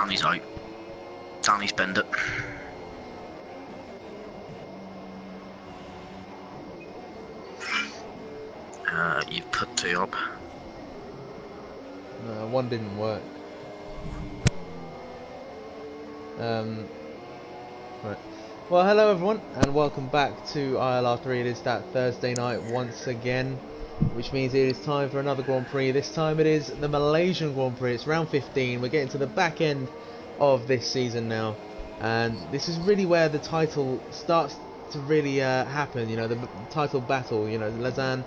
Danny's out. Danny's binned it. You've put 2 up. No, 1 didn't work. Right. Well, hello everyone, and welcome back to ILR3. It is that Thursday night once again, which means it is time for another Grand Prix. This time it is the Malaysian Grand Prix. It's round 15. We're getting to the back end of this season now, and this is really where the title starts to really happen. You know, the title battle. You know, Lausanne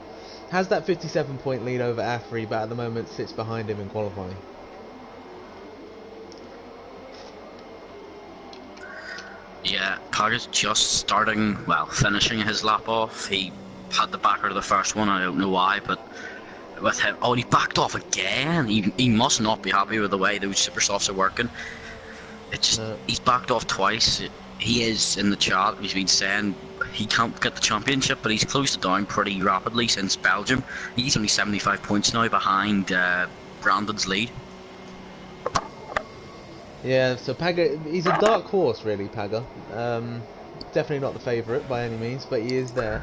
has that 57-point lead over Afri, but at the moment sits behind him in qualifying. Yeah, Paga's just starting, well, finishing his lap off. He had the backer of the first one, I don't know why, but with him, oh, he backed off again. He must not be happy with the way those super softs are working. It's just, he's backed off twice. He is in the chat, he's been saying he can't get the championship, but he's closed it down pretty rapidly since Belgium. He's only 75 points now behind Brandon's lead. Yeah, so Paga, he's a dark horse really, Paga. Definitely not the favourite by any means, but he is there.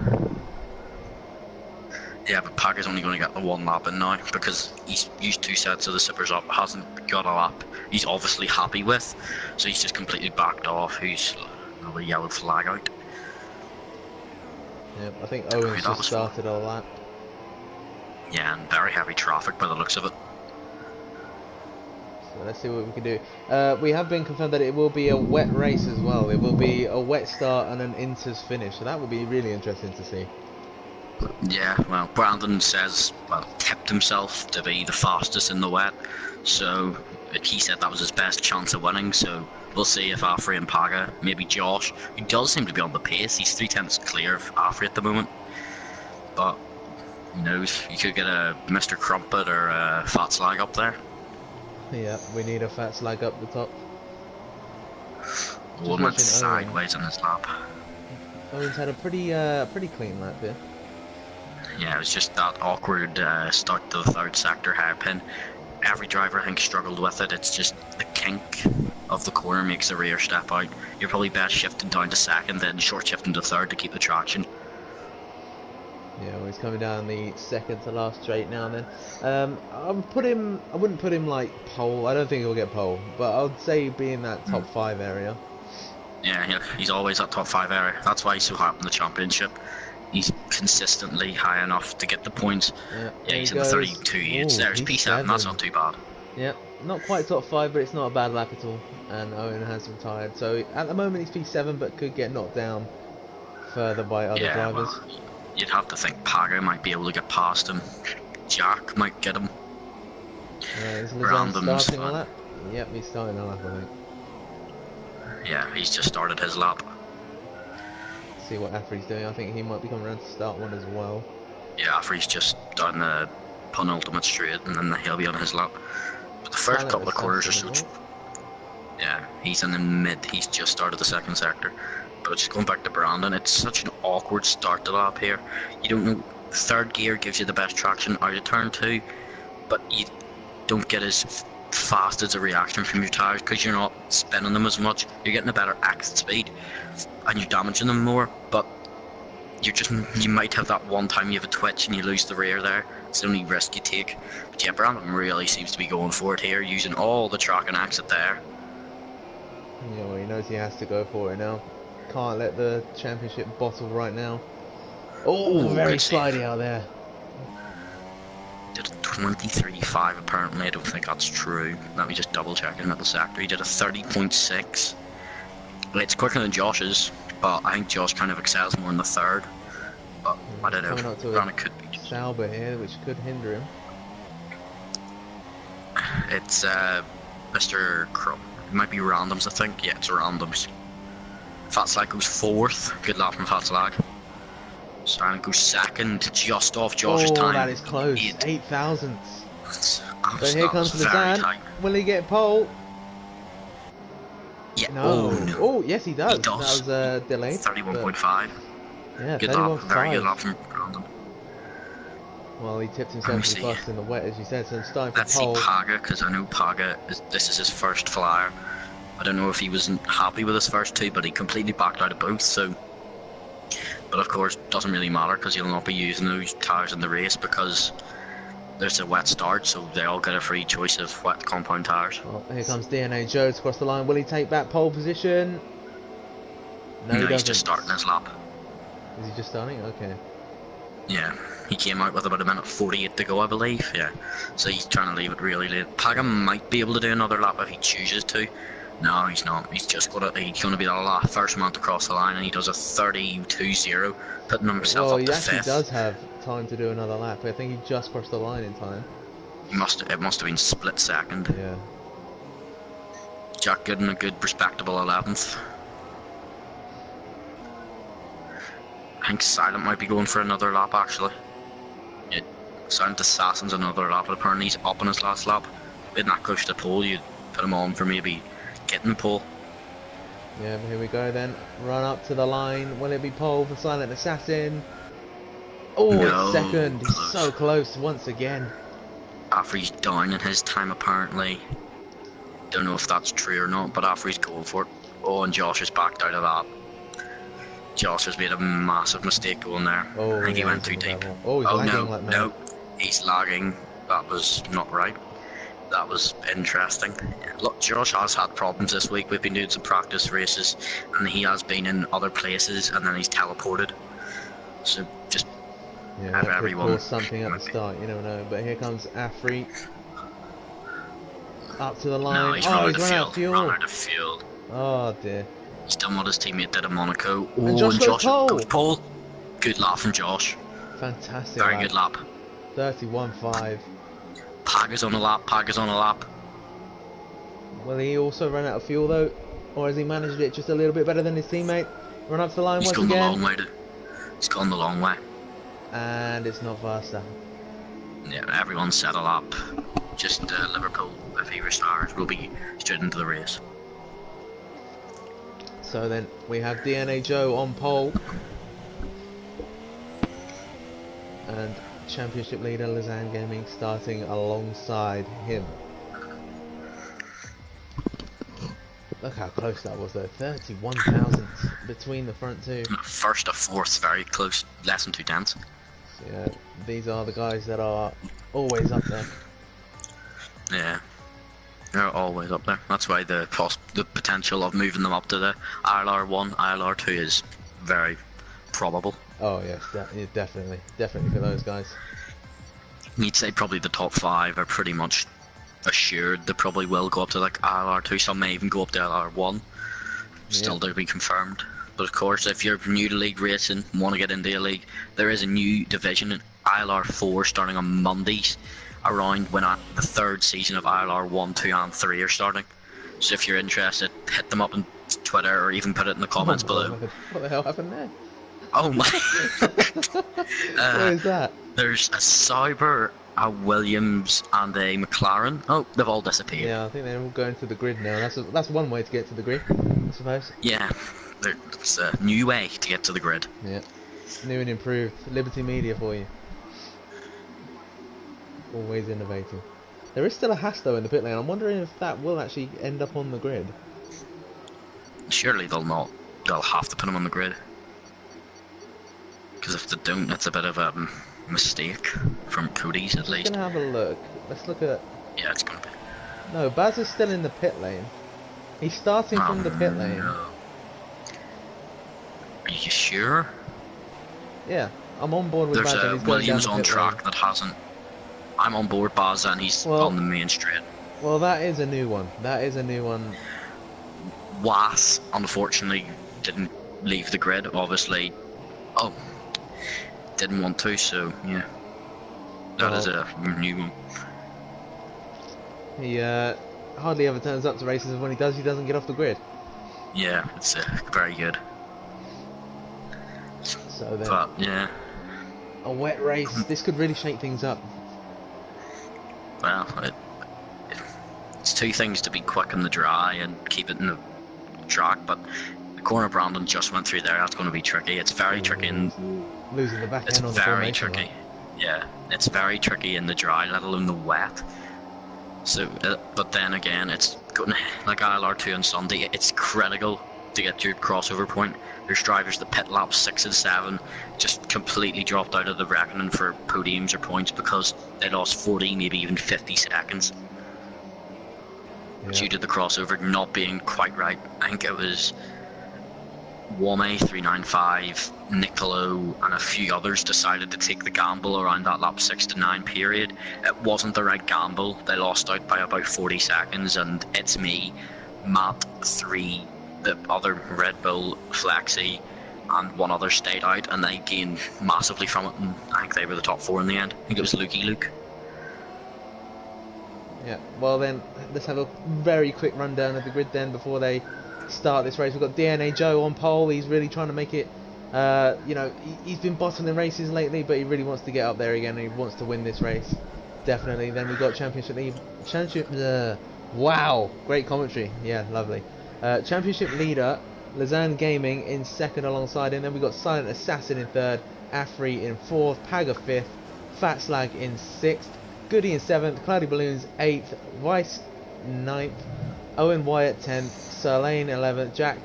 Yeah, but Paga's only going to get the 1 lap in now because he's used 2 sets of the zippers up, hasn't got a lap he's obviously happy with, so he's just completely backed off. He's another yellow flag out. Yeah, I think Owen's just started a lap. Yeah, and very heavy traffic by the looks of it. So let's see what we can do. We have been confirmed that it will be a wet race as well. It will be a wet start and an inters finish, so that will be really interesting to see. Yeah, well, Brandon says, well, tipped himself to be the fastest in the wet, so he said that was his best chance of winning, so we'll see if Afri and Paga, maybe Josh, who does seem to be on the pace, he's 3/10 clear of Afri at the moment, but who knows, you could get a Mr. Crumpet or a Fat Slag up there. Yeah, we need a Fat Slag up the top. One went sideways in his lap. Owen's had a pretty clean lap here. Yeah, it was just that awkward start to the 3rd sector hairpin. Every driver, I think, struggled with it. It's just the kink of the corner makes the rear step out. You're probably best shifting down to 2nd, then short shifting to 3rd to keep the traction. Yeah, well, he's coming down the 2nd to last straight now and then. I wouldn't put him like pole. I don't think he'll get pole, but I'd say be in that top 5 area. Yeah, he's always that top 5 area. That's why he's so hot in the championship. He's consistently high enough to get the points. Yeah, he's in the 32. There's P7, that's not too bad. Yeah, not quite top 5, but it's not a bad lap at all. And Owen has retired. So at the moment he's P7, but could get knocked down further by other drivers. Well, you'd have to think Paga might be able to get past him. Jack might get him. Is Lausanne starting a lap? Yep, he's starting a lap, I think. Yeah, he's just started his lap. See what Afri's doing. I think he might be coming around to start one as well. Yeah, Afri's just down the penultimate straight, and then he'll be on his lap. But the first couple of quarters are so. Yeah, he's in the mid. He's just started the 2nd sector. But just going back to Brandon, it's such an awkward start to lap here. You don't know. 3rd gear gives you the best traction out of turn 2, but you don't get as fast as a reaction from your tires because you're not spinning them as much. You're getting a better exit speed and you're damaging them more, but you might have that one time you have a twitch and you lose the rear there. It's the only risk you take. But yeah, Brandon really seems to be going for it here, using all the track and exit there. Yeah, well, he knows he has to go for it now. Can't let the championship bottle right now. Oh, very slidey out there. Did a 23.5 apparently. I don't think that's true. Let me just double check him at the sector. He did a 30.6. It's quicker than Josh's, but I think Josh kind of excels more in the 3rd. But I don't know. Brandon could be. Sauber here, which could hinder him. It's Mr. Crump. It might be randoms, I think. Yeah, it's randoms. Fat Slag goes 4th. Good lap from Fat Slag. Silent goes 2nd, just off Josh's time. Oh, that is close. 8 thousandths. So here comes Lausanne. Will he get pole? Yeah. No. Oh, no. Oh, yes, he does. He does. That was delayed. 31.5. Yeah, good lap. Very good lap from Brandon. Well, he tipped Let me himself see. too fast in the wet, as you said, so I'm starting for Let's see pole. Paga, because I know Paga, this is his first flyer. I don't know if he wasn't happy with his first two, but he completely backed out of both, so... But of course, doesn't really matter, because he'll not be using those tyres in the race, because there's a wet start, so they all get a free choice of wet compound tyres. Well, here comes DNA Joe to cross the line. Will he take back pole position? No, he he's doesn't. just starting his lap. Is he just starting? Okay. Yeah, he came out with about a minute 48 to go, I believe, yeah. So he's trying to leave it really late. Paga might be able to do another lap if he chooses to. No, he's not. He's gonna be the first man to cross the line, and he does a 32.0, putting himself Well, up he to actually 5th. does have time to do another lap. I think he just crossed the line in time. It must have been split second. Yeah. Jack Gooden a good respectable 11th. I think Silent might be going for another lap actually. Yeah, Silent Assassin's another lap, but apparently he's up on his last lap. In that close to the pole, you'd put him on for maybe getting the pole. Yeah, but here we go then. Run up to the line. Will it be pole for Silent Assassin? Oh, No, it's second. He's close. so close once again. After he's down in his time apparently. Don't know if that's true or not, but after he's going for it. Oh, and Josh is backed out of that. Josh has made a massive mistake going there. Oh, I think yeah, he went he's too in the deep. gravel. Oh, he's Oh lagging no, like mad. no, he's lagging. That was not right. That was interesting. Look, Josh has had problems this week. We've been doing some practice races, and he has been in other places, and then he's teleported. So just Yeah, have that could everyone. cause something at the start, you never know. But here comes Afri. Up to the line. No, he's oh, run he's run out of fuel. Run out of fuel. Oh dear. He's done what his teammate did in Monaco. Oh, And Josh goes pole. goes pole. Good lap from Josh. Fantastic. Very lap. good lap. 31.5. Paga's on the lap. Paga's on a lap. Will he also run out of fuel though? Or has he managed it just a little bit better than his teammate? Run up to the line He's once gone again. the long way. He's gone the long way. And it's not faster. Yeah, everyone's set a lap. Just Liverpool, if he retires, will be straight into the race. So then we have DNA Joe on pole. And championship leader Lausanne Gaming starting alongside him. Look how close that was though, 31 thousandths between the front two. First to fourth, very close, less than 2 tenths. So yeah, these are the guys that are always up there. Yeah, they're always up there. That's why the potential of moving them up to the ILR1, ILR2 is very probable. Oh yes, yeah, definitely for those guys. You'd say probably the top 5 are pretty much assured they probably will go up to like ILR2. Some may even go up to ILR1. Still to be confirmed. But of course, if you're new to league racing, want to get into a league, there is a new division in ILR4 starting on Mondays, around when the 3rd season of ILR 1, 2 and 3 are starting. So if you're interested, hit them up on Twitter or even put it in the comments below. What the hell happened there? Oh my! What is that? There's a Sauber, a Williams and a McLaren. Oh, they've all disappeared. Yeah, I think they're all going to the grid now. That's one way to get to the grid, I suppose. Yeah, there's a new way to get to the grid. Yeah, new and improved. Liberty Media for you. Always innovating. There is still a Haas though in the pit lane. I'm wondering if that will actually end up on the grid. Surely they'll not. They'll have to put them on the grid. Because if they don't, it's a bit of a mistake from Cody's at least. Let's gonna have a look. Let's look at. Yeah, it's gonna be. No, Baz is still in the pit lane. He's starting from the pit lane. No. Are you sure? Yeah, I'm on board with There's Baz. And a he's going Williams down the on pit track lane. that hasn't. I'm on board Baz and he's on the main straight. Well, that is a new one. That is a new one. Was unfortunately didn't leave the grid. Obviously, didn't want to. So yeah, that is a new one. He hardly ever turns up to races, and when he does, he doesn't get off the grid. Yeah, it's very good. So then, But yeah, a wet race. This could really shake things up. well, it's two things: to be quick in the dry and keep it in the track. But the corner Brandon just went through there. That's going to be tricky. It's very tricky, and Losing the back it's end on the very formation tricky. line. Yeah, it's very tricky in the dry, let alone the wet. So, but then again, it's going like ILR2 on Sunday. It's critical to get your crossover point. There's drivers that pit laps 6 and 7 just completely dropped out of the reckoning for podiums or points because they lost 40, maybe even 50 seconds due to the crossover not being quite right. I think it was Wame 395, Nicolo, and a few others decided to take the gamble around that lap 6 to 9 period. It wasn't the right gamble. They lost out by about 40 seconds, and it's me, Matt 3, the other Red Bull, Flexi, and one other stayed out, and they gained massively from it, and I think they were the top 4 in the end. I think it was Lukey Luke. Yeah, well then, let's have a very quick rundown of the grid then before they start this race. We've got DNA Joe on pole. He's really trying to make it, you know, he's been bottoming races lately, but he really wants to get up there again, and he wants to win this race. Definitely. Then we've got wow, great commentary. Yeah, lovely. Championship leader, Lausanne Gaming in second alongside him. Then we've got Silent Assassin in third, Afri in fourth, Paga fifth, Fat Slag in sixth, Goody in seventh, Cloudy Balloons 8th, Vice 9th, Owen Wyatt 10th, Sirlane 11th, Jack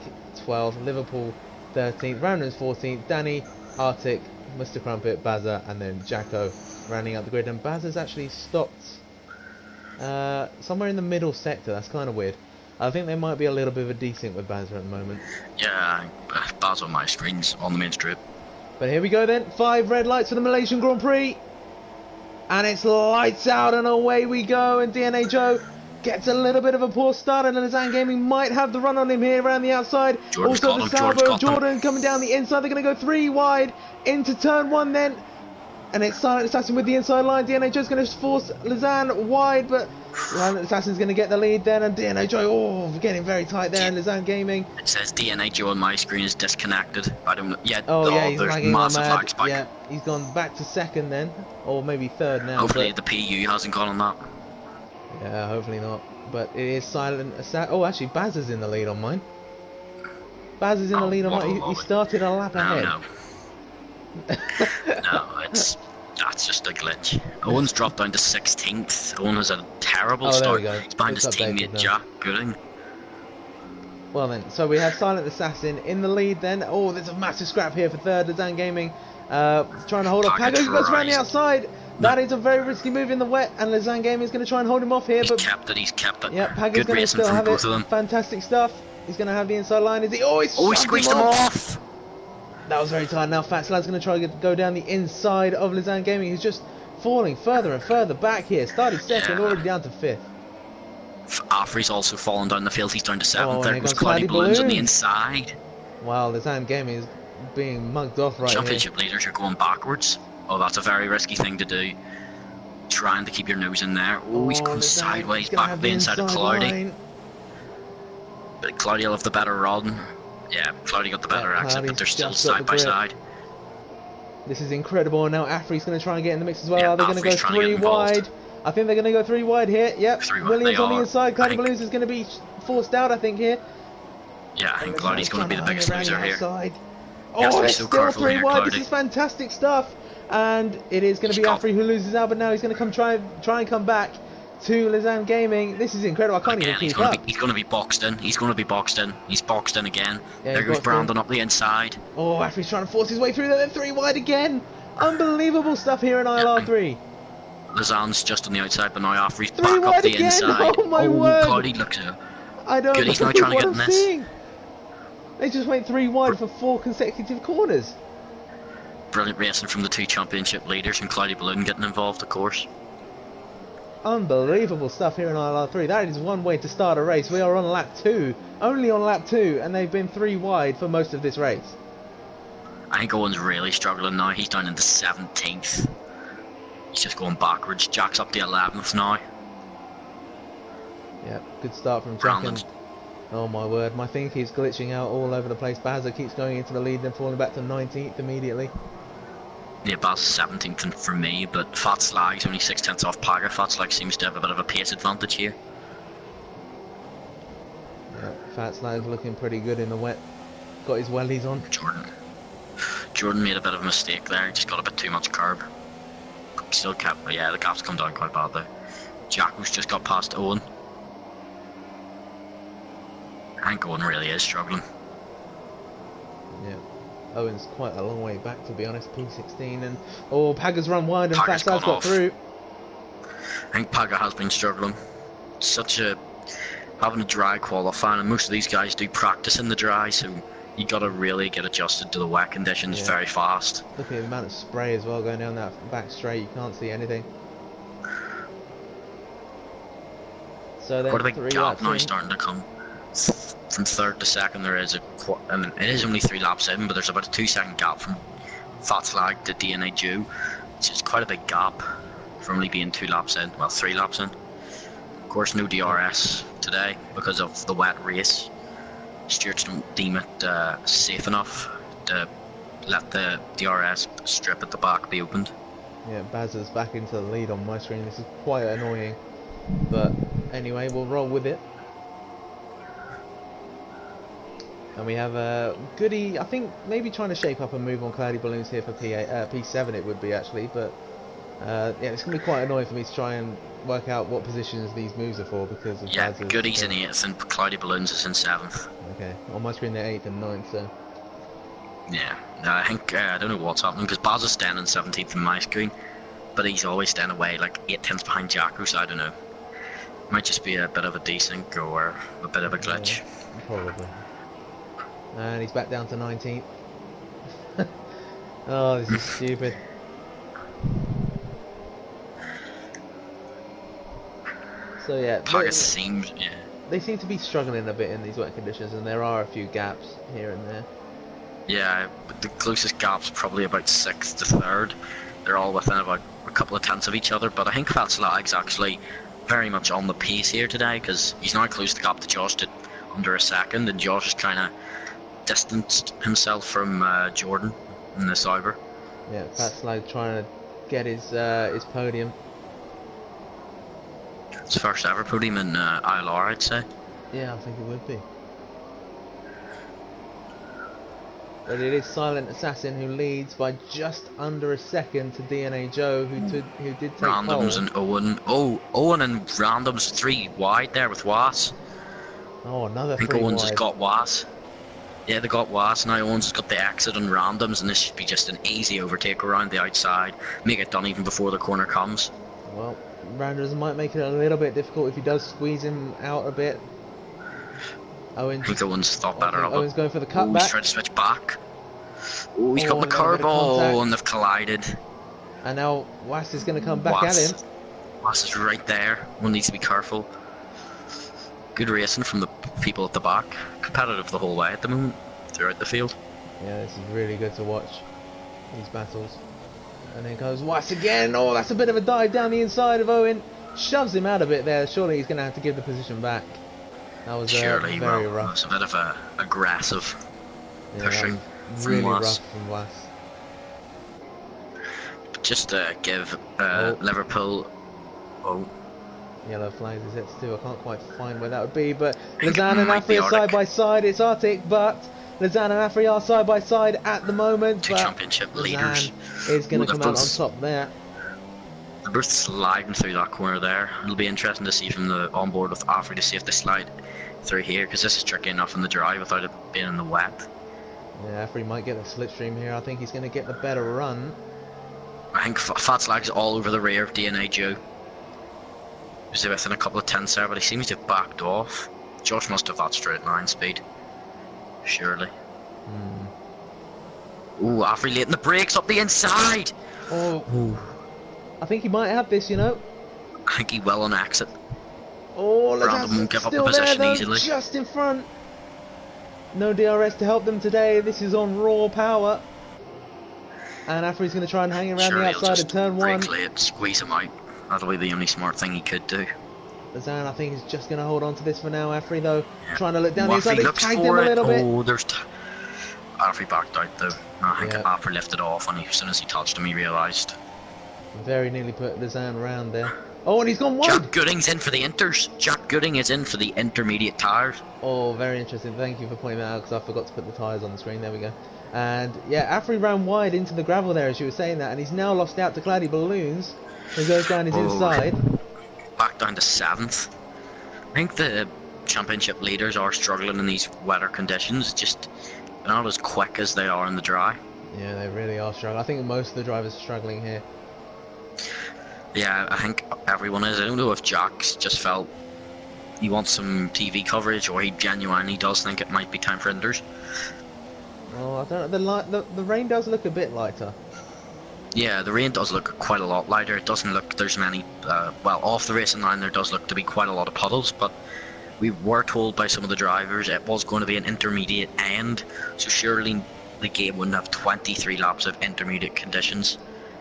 12th, Liverpool 13th, Rounders 14th, Danny, Arctic, Mr. Crumpet, Bazza, and then Jacko rounding out the grid. And Bazza's actually stopped somewhere in the middle sector. That's kind of weird. I think there might be a little bit of a desync with Bazza at the moment. Yeah, Bazza on my screens on the main strip. But here we go then. 5 red lights for the Malaysian Grand Prix. And it's lights out and away we go. And DNA Joe gets a little bit of a poor start, and Lausanne Gaming might have the run on him here around the outside. Jordan's also the Salvo, Jordan coming down the inside. They're going to go 3 wide into turn 1 then. And it's Silent Assassin with the inside line. DNA Joe's going to force Lausanne wide, but Silent Assassin's going to get the lead then. And DNA Joe, getting very tight there. And Lausanne Gaming. It says DNA Joe on my screen is disconnected. I don't know. Yeah, yeah, he's there's lagging massive mad. lag spike. Yeah, he's gone back to second then, or maybe third now. Hopefully the PU hasn't gone on that. Yeah, hopefully not. But it is Silent Assassin. Oh, actually, Baz is in the lead on mine. Baz is in the lead on mine. He started a lap ahead. No. No, that's just a glitch. Owen's dropped down to 16th. Owen has a terrible start. He's behind his teammate Jack Gooding. Well then, so we have Silent Assassin in the lead then. Oh, there's a massive scrap here for third. Lausanne Gaming trying to hold up Pago. He goes around the outside. That is a very risky move in the wet, and Lausanne Gaming is going to try and hold him off here. He's kept it. Yeah, Pago's going to still have it. Fantastic stuff. He's going to have the inside line. Is he? Oh, he squeezed him off. That was very tight. Now Fat Slad's going to try to go down the inside of Lausanne Gaming. He's just falling further and further back here. Started second, already down to 5th. Afri's also fallen down the field. He's down to 7th. There goes Cloudy Balloons on the inside. Wow, Lausanne Gaming is being mugged off right Championship leaders are going backwards. Oh, that's a very risky thing to do. Trying to keep your nose in there. Oh, he's going sideways back to the inside of Cloudy. But Cloudy will have the better run. Yeah, Cloudy got the better exit, but they're still side by side. This is incredible, and now Afri's going to try and get in the mix as well. Yeah, they're going to go 3 wide. I think they're going to go 3 wide here. Yep, Williams on the inside. Cloudy Balloons is going to be forced out, I think, here. Yeah, I think Cloudy's going to be the biggest loser here. Oh, it's still 3 wide. This is fantastic stuff. And it is going to be Afri who loses out, but now he's going to come try and come back to Lausanne Gaming. This is incredible. I can't even keep up. He's going to be boxed in. He's boxed in again. Yeah, there goes Brandon up the inside. Oh, Afri's trying to force his way through there. They're 3 wide again. Unbelievable stuff here in ILR3. Lausanne's just on the outside, but now Afri's back up the inside. Oh my word. Cloudy looks I don't good. He's now trying to get in this. Seeing. They just went 3 wide for 4 consecutive corners. Brilliant racing from the 2 championship leaders, and Cloudy Balloon getting involved, of course. Unbelievable stuff here in ILR3. That is one way to start a race. We are on lap 2, only on lap 2, and they've been 3 wide for most of this race. I think Owen's really struggling now. He's down into 17th. He's just going backwards. Jack's up to 11th now. Yeah, good start from Jack. Oh my word, my thing keeps glitching out all over the place. Bazza keeps going into the lead, then falling back to 19th immediately. Yeah, Baz 17th for me, but Fat Slag's only 6/10 off Paga. Fat Slag seems to have a bit of a pace advantage here. Yeah, Fat Slag's looking pretty good in the wet. Got his wellies on. Jordan made a bit of a mistake there. He just got a bit too much curb. still kept. Yeah, the gap's come down quite bad though. Jacko's just got past Owen. I think Owen really is struggling. Yeah. Owen's quite a long way back, to be honest. P16 and Paga's run wide and Paga's Fatsad's got through. I think Paga has been struggling. Having a dry qualifying, and most of these guys do practice in the dry, so you gotta really get adjusted to the wet conditions very fast. Look at the amount of spray as well going down that back straight. You can't see anything. So then quite a big gap now starting to come from third to second. There is it is only 3 laps in, but there's about a 2-second gap from Fatslag to DNA Jew, which is quite a big gap for only being 2 laps in. Well, 3 laps in. Of course, no DRS today because of the wet race. Stewards don't deem it safe enough to let the DRS strip at the back be opened. Yeah, Baz is back into the lead on my screen. This is quite annoying, but anyway, we'll roll with it. And we have a Goody, I think maybe trying to shape up a move on Cloudy Balloons here for P7 it would be actually, but yeah, it's going to be quite annoying for me to try and work out what positions these moves are for because of Baz's, Goody's in 8th and Cloudy Balloons is in 7th. Okay, on my screen they're 8th and 9th, so... Yeah, I think, I don't know what's happening because Baz is staying in 17th in my screen, but he's always staying away like 8 tenths behind Jacko, so I don't know. Might just be a bit of a desync or a bit of a glitch. Yeah, probably. And he's back down to 19th. Oh, this is stupid. So yeah, they seem to be struggling a bit in these wet conditions, and there are a few gaps here and there. Yeah, the closest gap's probably about 6th to 3rd. They're all within about a couple of tenths of each other, but I think Fatslag's actually very much on the pace here today because he's now closed the gap to Josh to under a second, and Josh has kind of distanced himself from Jordan in the Sauber. Yeah, Fatslag trying to get his podium. It's first ever podium in ILR, I'd say. Yeah, I think it would be. But it is Silent Assassin who leads by just under a second to DNA Joe, who did take Randoms pole. and Owen. Oh, Owen and Randoms 3 wide there with Was. Oh, another 3 I think Owens wide. has got Was. Yeah, they got Was. Now Owens has got the exit on Randoms, and this should be just an easy overtake around the outside. Make it done even before the corner comes. Well, Randoms might make it a little bit difficult if he does squeeze him out a bit. I think Owens thought better of it. Owen's going for the cutback. He's trying to switch back. Oh, he's got the curb. Oh, and they've collided. And now Was is going to come back at him. Was is right there. One needs to be careful. Good racing from the people at the back. Competitive the whole way at the moment, throughout the field. Yeah, this is really good to watch, these battles. And then goes Was again. Oh, that's a bit of a dive down the inside of Owen. Shoves him out a bit there. Surely he's going to have to give the position back. That was very rough. It was a bit of a aggressive pushing really from Was. rough from Was. Just to give Liverpool. Oh. Yellow flags is set to 2. I can't quite find where that would be, but Lazan and Afri are side by side. It's Arctic, but Lazan and Afri are side by side at the moment. Two championship leaders is going to come out on top there. They're both sliding through that corner there. It'll be interesting to see from the onboard with Afri to see if they slide through here, because this is tricky enough in the dry without it being in the wet. Yeah, Afri might get the slipstream here. I think he's going to get the better run. I think Fatslag's all over the rear of DNA Joe. He's within a couple of tenths there, but he seems to have backed off. Josh must have that straight line speed. Surely. Ooh, Afri late in the brakes up the inside! Oh, ooh. I think he might have this, you know. I think he will on exit. Oh, Random won't give up the still position there, though, easily. just in front. No DRS to help them today. This is on raw power. And Afri's going to try and hang around the outside of turn 1. Late, squeeze him out. That'll be the only smart thing he could do. Lazan, I think, is just going to hold on to this for now. Afri, though, yeah. trying to look down the inside. He's tagged him a little bit. Oh, there's... Afri backed out, though. I think Afri lifted off, and as soon as he touched him, he realised. Very nearly put Lazan around there. Oh, and he's gone wide. Jack Gooding's in for the inters. Jack Gooding is in for the intermediate tyres. Oh, very interesting. Thank you for pointing that out, because I forgot to put the tyres on the screen. There we go. And yeah, Afri ran wide into the gravel there as you were saying that, and he's now lost out to Cloudy Balloons, who goes down his inside. Back down to 7th. I think the championship leaders are struggling in these weather conditions. Just they're not as quick as they are in the dry. Yeah, they really are struggling. I think most of the drivers are struggling here. Yeah, I think everyone is. I don't know if Jack's just felt he wants some TV coverage, or he genuinely does think it might be time for Inders. Oh, I don't know. The rain does look a bit lighter. Yeah, the rain does look quite a lot lighter. It doesn't look there's many. Well, off the racing line there does look to be quite a lot of puddles, but we were told by some of the drivers it was going to be an intermediate end, so surely the game wouldn't have 23 laps of intermediate conditions.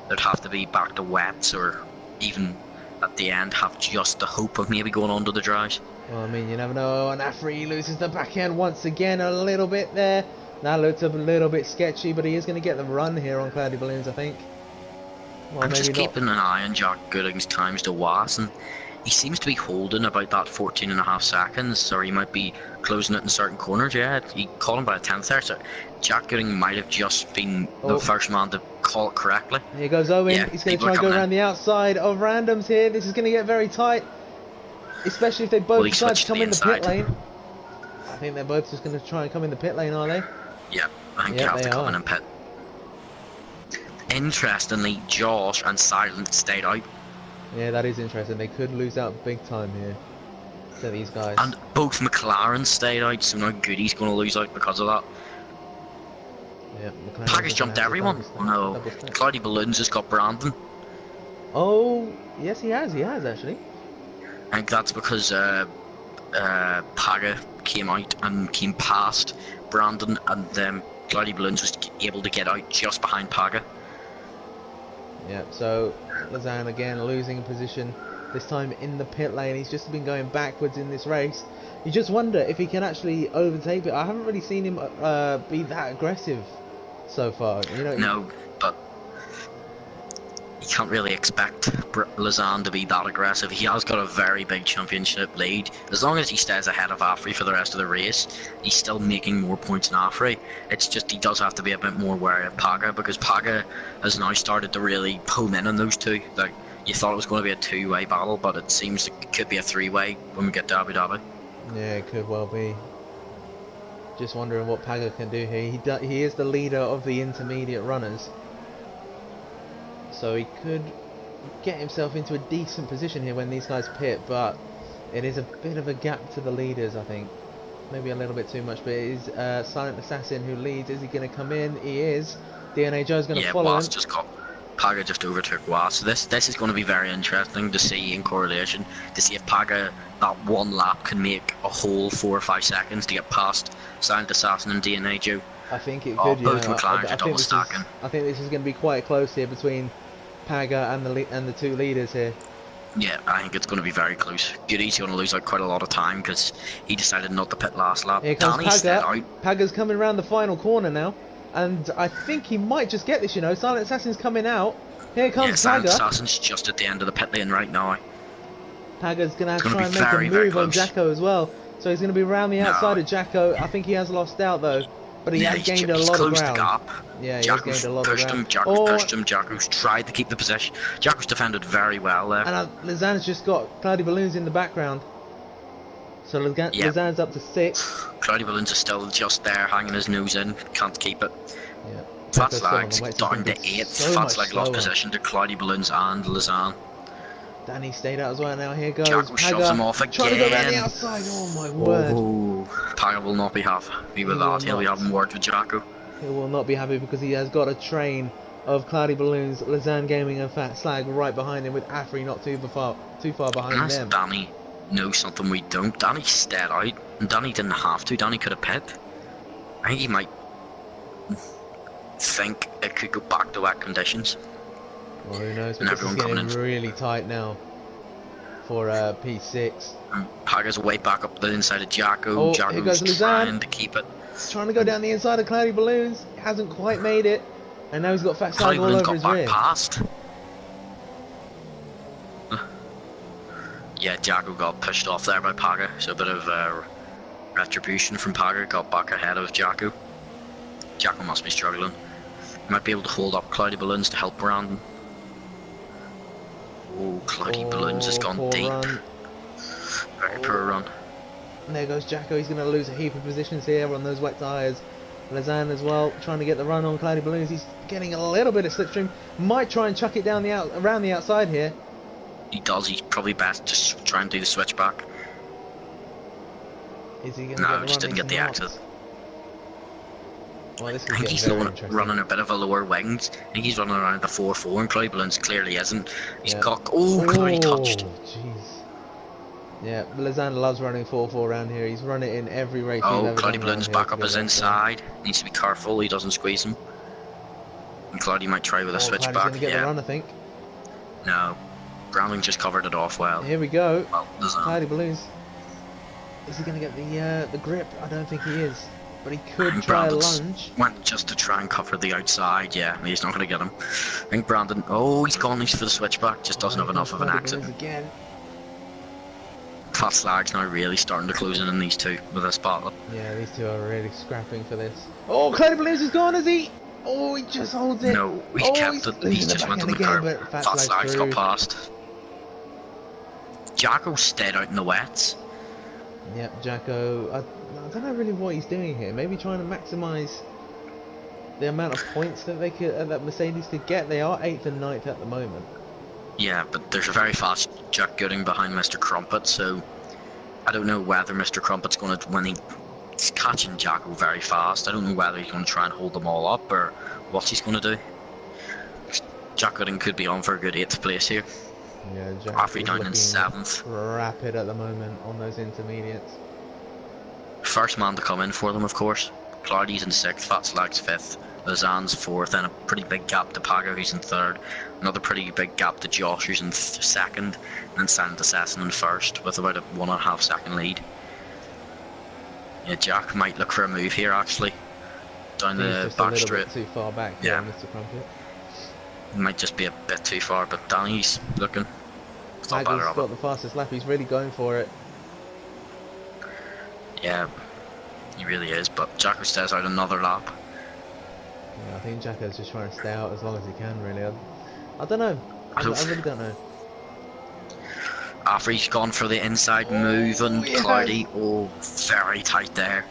There'd have to be back to wets, or even at the end have just the hope of maybe going on to the dries. Well, I mean, you never know. And Afri loses the back end once again a little bit there. That looked a little bit sketchy, but he is going to get the run here on Cloudy Balloons, I think. Well, I'm just keeping an eye on Jack Gooding's times to Was, and he seems to be holding about that 14.5 seconds, or he might be closing it in certain corners. Yeah, he called him by a 10th there, so Jack Gooding might have just been the first man to call it correctly. Here goes Owen. Yeah, he's going to try and go around the outside of randoms here. This is going to get very tight, especially if they both decide to come in the pit lane. I think they're both just going to try and come in the pit lane, are they? Yeah, I think you have to come in and pit. Interestingly, Josh and Silent stayed out. Yeah, that is interesting. They could lose out big time here to these guys. And both McLaren stayed out, so now Goody's going to lose out because of that. Yeah, Packers jumped everyone. Oh no, Cloudy Balloons has got Brandon. Oh, yes he has actually. I think that's because Paga came out and came past Brandon, and then Cloudy Balloons was able to get out just behind Paga. Yeah, so Lazan again losing position, this time in the pit lane. He's just been going backwards in this race. You just wonder if he can actually overtake it. I haven't really seen him be that aggressive so far. You know. No, but you can't really expect Lazan to be that aggressive. He has got a very big championship lead. As long as he stays ahead of Afri for the rest of the race, he's still making more points than Afri. It's just he does have to be a bit more wary of Paga, because Paga has now started to really home in on those two. Like, you thought it was going to be a two-way battle, but it seems it could be a three-way when we get to Abu Dhabi. Yeah, it could well be. Just wondering what Paga can do here. He is the leader of the intermediate runners, so he could get himself into a decent position here when these guys pit, but it is a bit of a gap to the leaders, I think. Maybe a little bit too much, but it is Silent Assassin who leads. Is he going to come in? He is. DNA Joe's going to follow him. Just got Paga just overtook Was. So this is going to be very interesting to see in correlation, to see if Paga, that one lap, can make a whole 4 or 5 seconds to get past Silent Assassin and DNA Joe. I think it could, both McLarens are double stacking. I think this is going to be quite close here between Paga and the two leaders here. Yeah, I think it's going to be very close. Goody's going to lose out quite a lot of time because he decided not to pit last lap. Here comes Paga. Paga's coming around the final corner now, and I think he might just get this, you know. Silent Assassin's coming out. Here comes Paga. Silent Assassin's just at the end of the pit lane right now. Paga's going to have to try and make a move on Jacko as well. So he's going to be around the outside of Jacko. I think he has lost out though. But he has gained a lot of ground. The gap. Yeah, he has gained a lot of ground. Jacko's pushed him. Jacko's tried to keep the position. Jacko's defended very well there. And Lazan's just got Cloudy Balloons in the background. So Lazan's up to 6. Cloudy Balloons are still just there, hanging his nose in. Can't keep it. Yeah. Fat Flag's down to 8th. Fat Flag lost position to Cloudy Balloons and Lazan. Danny stayed out as well. Now here goes Jacko shoves him off again. Trying to go around the outside. Oh my word. Paga will not be happy with that. He'll be having words with Jacko. He will not be happy because he has got a train of Cloudy Balloons, Lazan Gaming and Fat Slag right behind him, with Afri not too far behind them. Danny knows something we don't. Danny stayed out, and Danny didn't have to. Danny could have pit. I think he might think it could go back to wet conditions. Well, who knows, but this is getting really tight now for P6. Paga's way back up the inside of Jacko. Jacko's trying to keep it. He's trying to go down the inside of Cloudy Balloons. He hasn't quite made it. And now he's got Fat Slag all over his rear. Past. Yeah, Jacko got pushed off there by Paga, so a bit of retribution from Paga, got back ahead of Jacko. Jacko must be struggling. Might be able to hold up Cloudy Balloons to help Brandon. Oh, Cloudy Balloons has gone poor deep. Run. Very poor run. And there goes Jacko. He's going to lose a heap of positions here on those wet tyres. Lazan as well, trying to get the run on Cloudy Balloons. He's getting a little bit of slipstream. Might try and chuck it down around the outside here. He does. He's probably best to try and do the switchback. Is he going to No, get the just run? didn't get the exit. Well, this is I think he's running a bit of a lower wings. I think he's running around the 4-4, and Cloudy Balloons clearly isn't. He's got. Oh, Cloudy touched. Jeez. Yeah, Lazan loves running 4-4 around here. He's run it in every race he's ever Cloudy done Balloons back up his inside. Needs to be careful. He doesn't squeeze him. And Cloudy might try with a switchback. Cloudy's going to get the run, I think. No, Browning just covered it off well. Here we go. Well, Cloudy Balloons. Is he going to get the grip? I don't think he is. But he could try a lunge. Went just to try and cover the outside. Yeah, he's not going to get him. I think Brandon. Oh, he's gone. He's for the switchback. Just doesn't have enough of an exit. Again. Fat Slag's now really starting to close in on these two with this battle. Yeah, these two are really scrapping for this. Oh, Cloudy Balloons is gone, is he? Oh, he just holds it. No, he's kept it. He just went on the curb. Fat Slag's got past. Jacko stayed out in the wets. Yep, Jacko. I don't know really what he's doing here. Maybe trying to maximise the amount of points that they could, that Mercedes could get. They are 8th and 9th at the moment. Yeah, but there's a very fast Jack Gooding behind Mr. Crumpet, so I don't know whether Mr. Crumpet's going to, when he's catching Jacko very fast, I don't know whether he's going to try and hold them all up or what he's going to do. Jack Gooding could be on for a good 8th place here. Yeah, Jack After down in 7th. Rapid at the moment on those intermediates. First man to come in for them, of course. Cloudy's in 6th, Fat Slag's 5th, Lausanne's 4th, and a pretty big gap to Pago, who's in 3rd. Another pretty big gap to Josh, who's in 2nd, and then Silent Assassin in 1st, with about a 1.5 second lead. Yeah, Jack might look for a move here, actually. Down the back straight. Too far back, yeah, Mr. Crumpet. It might just be a bit too far, but Danny's looking. Pago's got the fastest lap, he's really going for it. Yeah, he really is, but Jacko stays out another lap. Yeah, I think Jacko's just trying to stay out as long as he can, really. I don't know. I really don't know. After he's gone for the inside move and Cloudy, very tight there.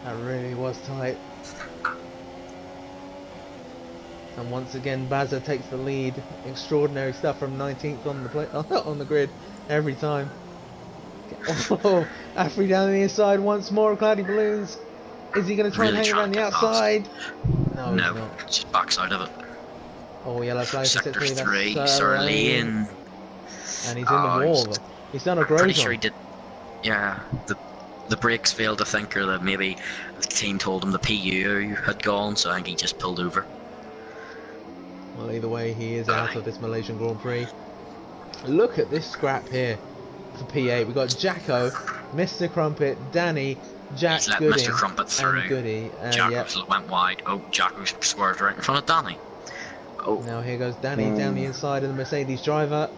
That really was tight. And once again, Bazza takes the lead. Extraordinary stuff from 19th on the on the grid every time. Oh, Afri down the inside once more. Cloudy Balloons. Is he going to try and hang around the outside? No, he's not. Just backs out of it. Oh, yellow flag. Sector 3, Sir Lane. And he's in the wall. He's done a great Pretty sure he did. Yeah, the brakes failed, I think, or that maybe the team told him the PU had gone, so I think he just pulled over. Well, either way, he is out of this Malaysian Grand Prix. Look at this scrap here for P8. We've got Jacko, Mr. Crumpet, Danny, Jack Gooding, Mr. Crumpet through. and Goody. Jacko went wide. Oh, Jacko swerved right in front of Danny. Oh. Now here goes Danny down the inside of the Mercedes driver.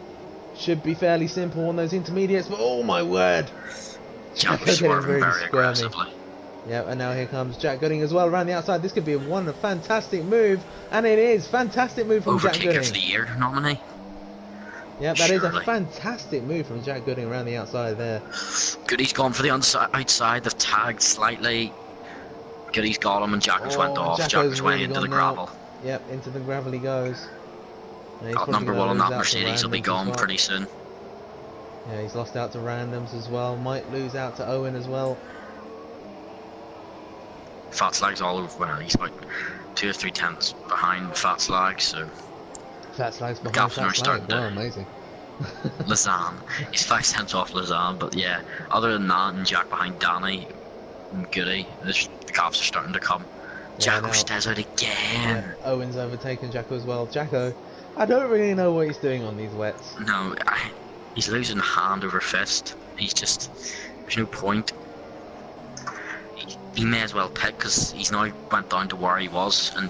Should be fairly simple on those intermediates, but oh my word! Jacko swerving very aggressively. Yep, and now here comes Jack Gooding as well around the outside. This could be a fantastic move, and it is. Fantastic move from Jack Gooding. Overtaker of the year nominee. Yep, that is a fantastic move from Jack Gooding around the outside there. Goody's gone for the outside, they've tagged slightly. Goody's got him and Jacko's went off. Jacko's went into the gravel. Yep, into the gravel he goes. Number 1 on that Mercedes will be gone pretty soon. Yeah, he's lost out to randoms as well. Might lose out to Owen as well. Fat Slag's all over. Well, he's about 2 or 3 tenths behind Fat Slag, so. Fat Slag's behind Fat Slag. Wow, amazing. Lausanne. He's 5 tenths off Lausanne, but yeah. Other than that, and Jack behind Danny and Goody, the gaps are starting to come. Yeah, Jacko stays out again. Yeah, Owen's overtaken Jacko as well. Jacko, I don't really know what he's doing on these wets. No, he's losing hand over fist. He's just, there's no point. He may as well pick because he's now went down to where he was, and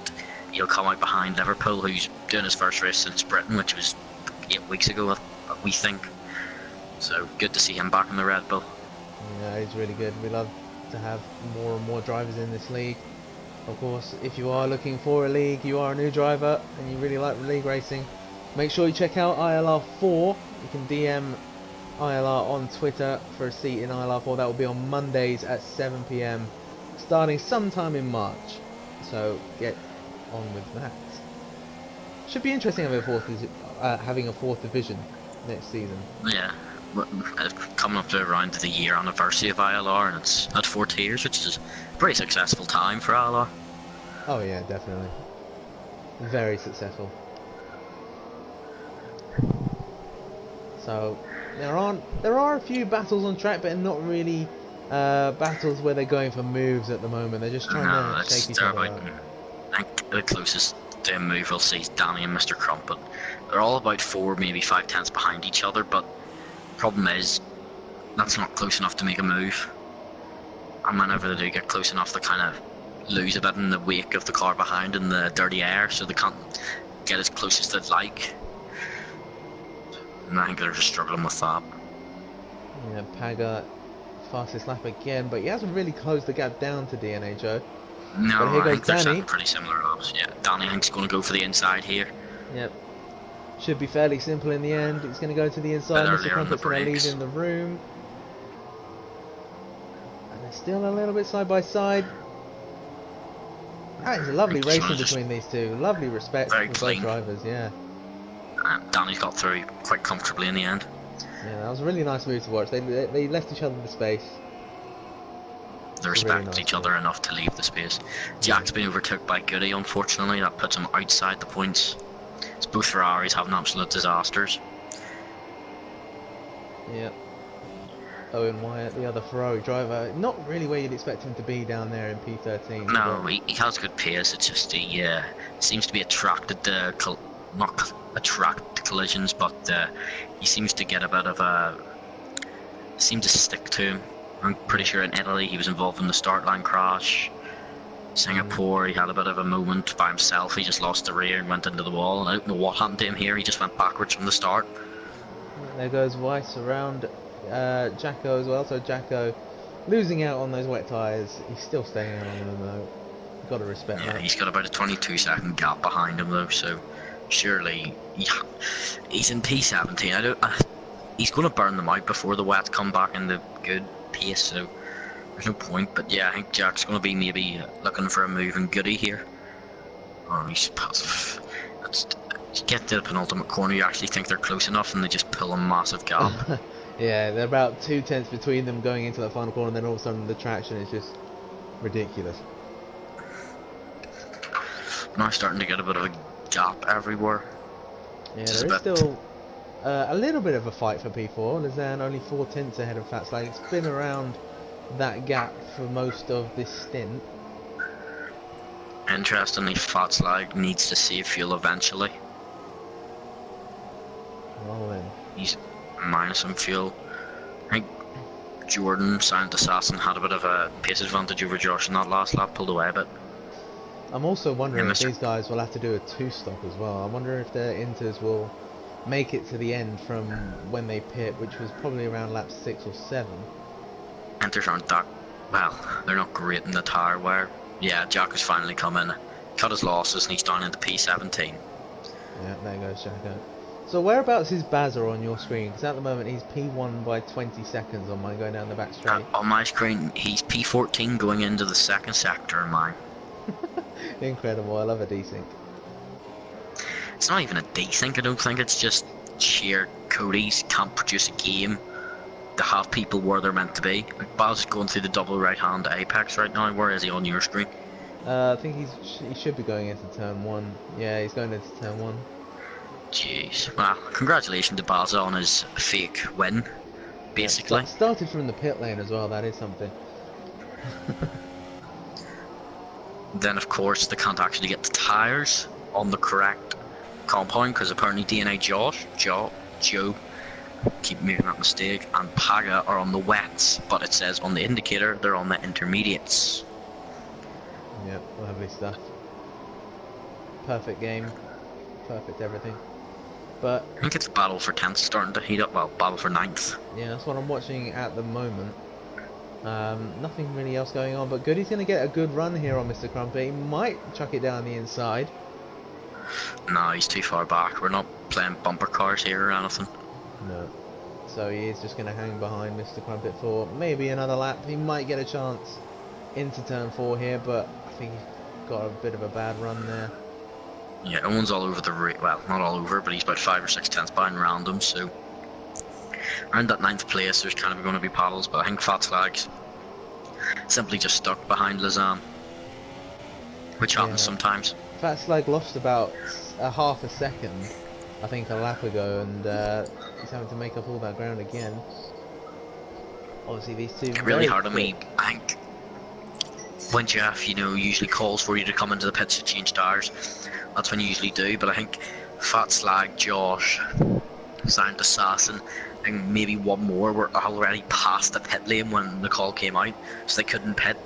he'll come out behind Liverpool, who's doing his first race since Britain, which was 8 weeks ago, we think. So good to see him back in the Red Bull. Yeah, he's really good. We love to have more and more drivers in this league. Of course, if you are looking for a league, you are a new driver and you really like league racing, make sure you check out ILR4. You can DM ILR on Twitter for a seat in ILR4. That will be on Mondays at 7 PM, starting sometime in March. So get on with that. Should be interesting having a fourth division next season. Yeah, coming up to around the year anniversary of ILR, and it's at 4 tiers, which is a pretty successful time for ILR. Oh yeah, definitely. Very successful. So there are a few battles on track, but not really battles where they're going for moves at the moment. They're just trying to shake each other up. I think the closest to move we'll see is Danny and Mr. Crumpet. They're all about 4, maybe 5 tenths behind each other, but the problem is that's not close enough to make a move. And whenever they do get close enough, they kind of lose a bit in the wake of the car behind in the dirty air, so they can't get as close as they'd like. And I think they're just struggling with that. Yeah, Paga, fastest lap again, but he hasn't really closed the gap down to DNA Joe. No, but here I goes think they're Danny. setting pretty similar laps. Yeah, Danny I think's going to go for the inside here. Yep. Should be fairly simple in the end. It's going to go to the inside. Mr. Crumpet's going to leave in the room. And they're still a little bit side by side. That is a lovely racing between these two. Lovely respect for both drivers, yeah. Danny's got through quite comfortably in the end. Yeah, that was a really nice move to watch. They left each other the space. They respect each other enough to leave the space. Jack's been overtook by Goody, unfortunately. That puts him outside the points. It's both Ferraris having absolute disasters. Yep. Owen Wyatt, the other Ferrari driver, not really where you'd expect him to be down there in P13. No, he has good pace. It's just he seems to be attracted to not attracted to collisions, but he seems to get a bit of a seem to stick to him. I'm pretty sure in Italy he was involved in the start line crash. Singapore, he had a bit of a moment by himself. He just lost the rear and went into the wall. And I don't know what happened to him here. He just went backwards from the start. There goes Weiss around Jacko as well. So Jacko losing out on those wet tyres. He's still staying out on them though. You've got to respect that. He's got about a 22-second gap behind him though. So surely he's in P17. He's going to burn them out before the wets come back in the good pace. So there's no point, but yeah, I think Jack's going to be maybe looking for a move in Goody here. Or he's passive. You get to the penultimate corner, you actually think they're close enough, and they just pull a massive gap. Yeah, they're about 2 tenths between them going into that final corner, and then all of a sudden the traction is just ridiculous. Now starting to get a bit of a gap everywhere. Yeah, there is still a little bit of a fight for P4. Lizanne only 4 tenths ahead of Fatslag. It's been around that gap for most of this stint. Interestingly, Fatslag needs to save fuel eventually. Well then. He's minus some fuel. I think Jordan, Silent Assassin, had a bit of a pace advantage over Josh in that last lap, pulled away a bit. I'm also wondering if these guys will have to do a 2-stop as well. I wonder if their Inters will make it to the end from when they pit, which was probably around lap 6 or 7. Inters aren't that, well, they're not great in the tyre wear. Yeah, Jack has finally come in, cut his losses, and he's down into P17. Yeah, there goes Jacko. So whereabouts is Bazza on your screen? Because at the moment he's P1 by 20 seconds on mine going down the back straight. On my screen, he's P14 going into the second sector in mine. Incredible, I love a desync. It's not even a desync, I don't think, it's just sheer Cody's can't produce a game to have people where they're meant to be. Like Baz is going through the double right hand apex right now. Where is he on your screen? I think he should be going into turn 1. Yeah, he's going into turn 1. Jeez. Well, congratulations to Baz on his fake win, basically. Yeah, started from the pit lane as well, that is something. Then of course they can't actually get the tyres on the correct compound because apparently DNA Joe, keep making that mistake, and Paga are on the wets, but it says on the indicator they're on the intermediates. Yep, lovely stuff. Perfect game, perfect everything. But I think it's a battle for 10th starting to heat up, well, battle for 9th. Yeah, that's what I'm watching at the moment. Nothing really else going on, but Goody's going to get a good run here on Mr. Crumpet. He might chuck it down the inside. No, he's too far back. We're not playing bumper cars here or anything. No. So he is just going to hang behind Mr. Crumpet for maybe another lap. He might get a chance into turn 4 here, but I think he's got a bit of a bad run there. Yeah, Owen's all over the well, not all over, but he's about 5 or 6 tenths behind random, so around that 9th place there's kind of going to be paddles, but I think Fat Slag's simply just stuck behind Lausanne, which happens sometimes. Fat Slag lost about a half a second, I think, a lap ago, and he's having to make up all that ground again. Obviously these two really hard on me. I think when Jeff, you know, usually calls for you to come into the pits to change tires, that's when you usually do, but I think Fat Slag, Josh, Silent Assassin, and maybe one more were already past the pit lane when the call came out, so they couldn't pit,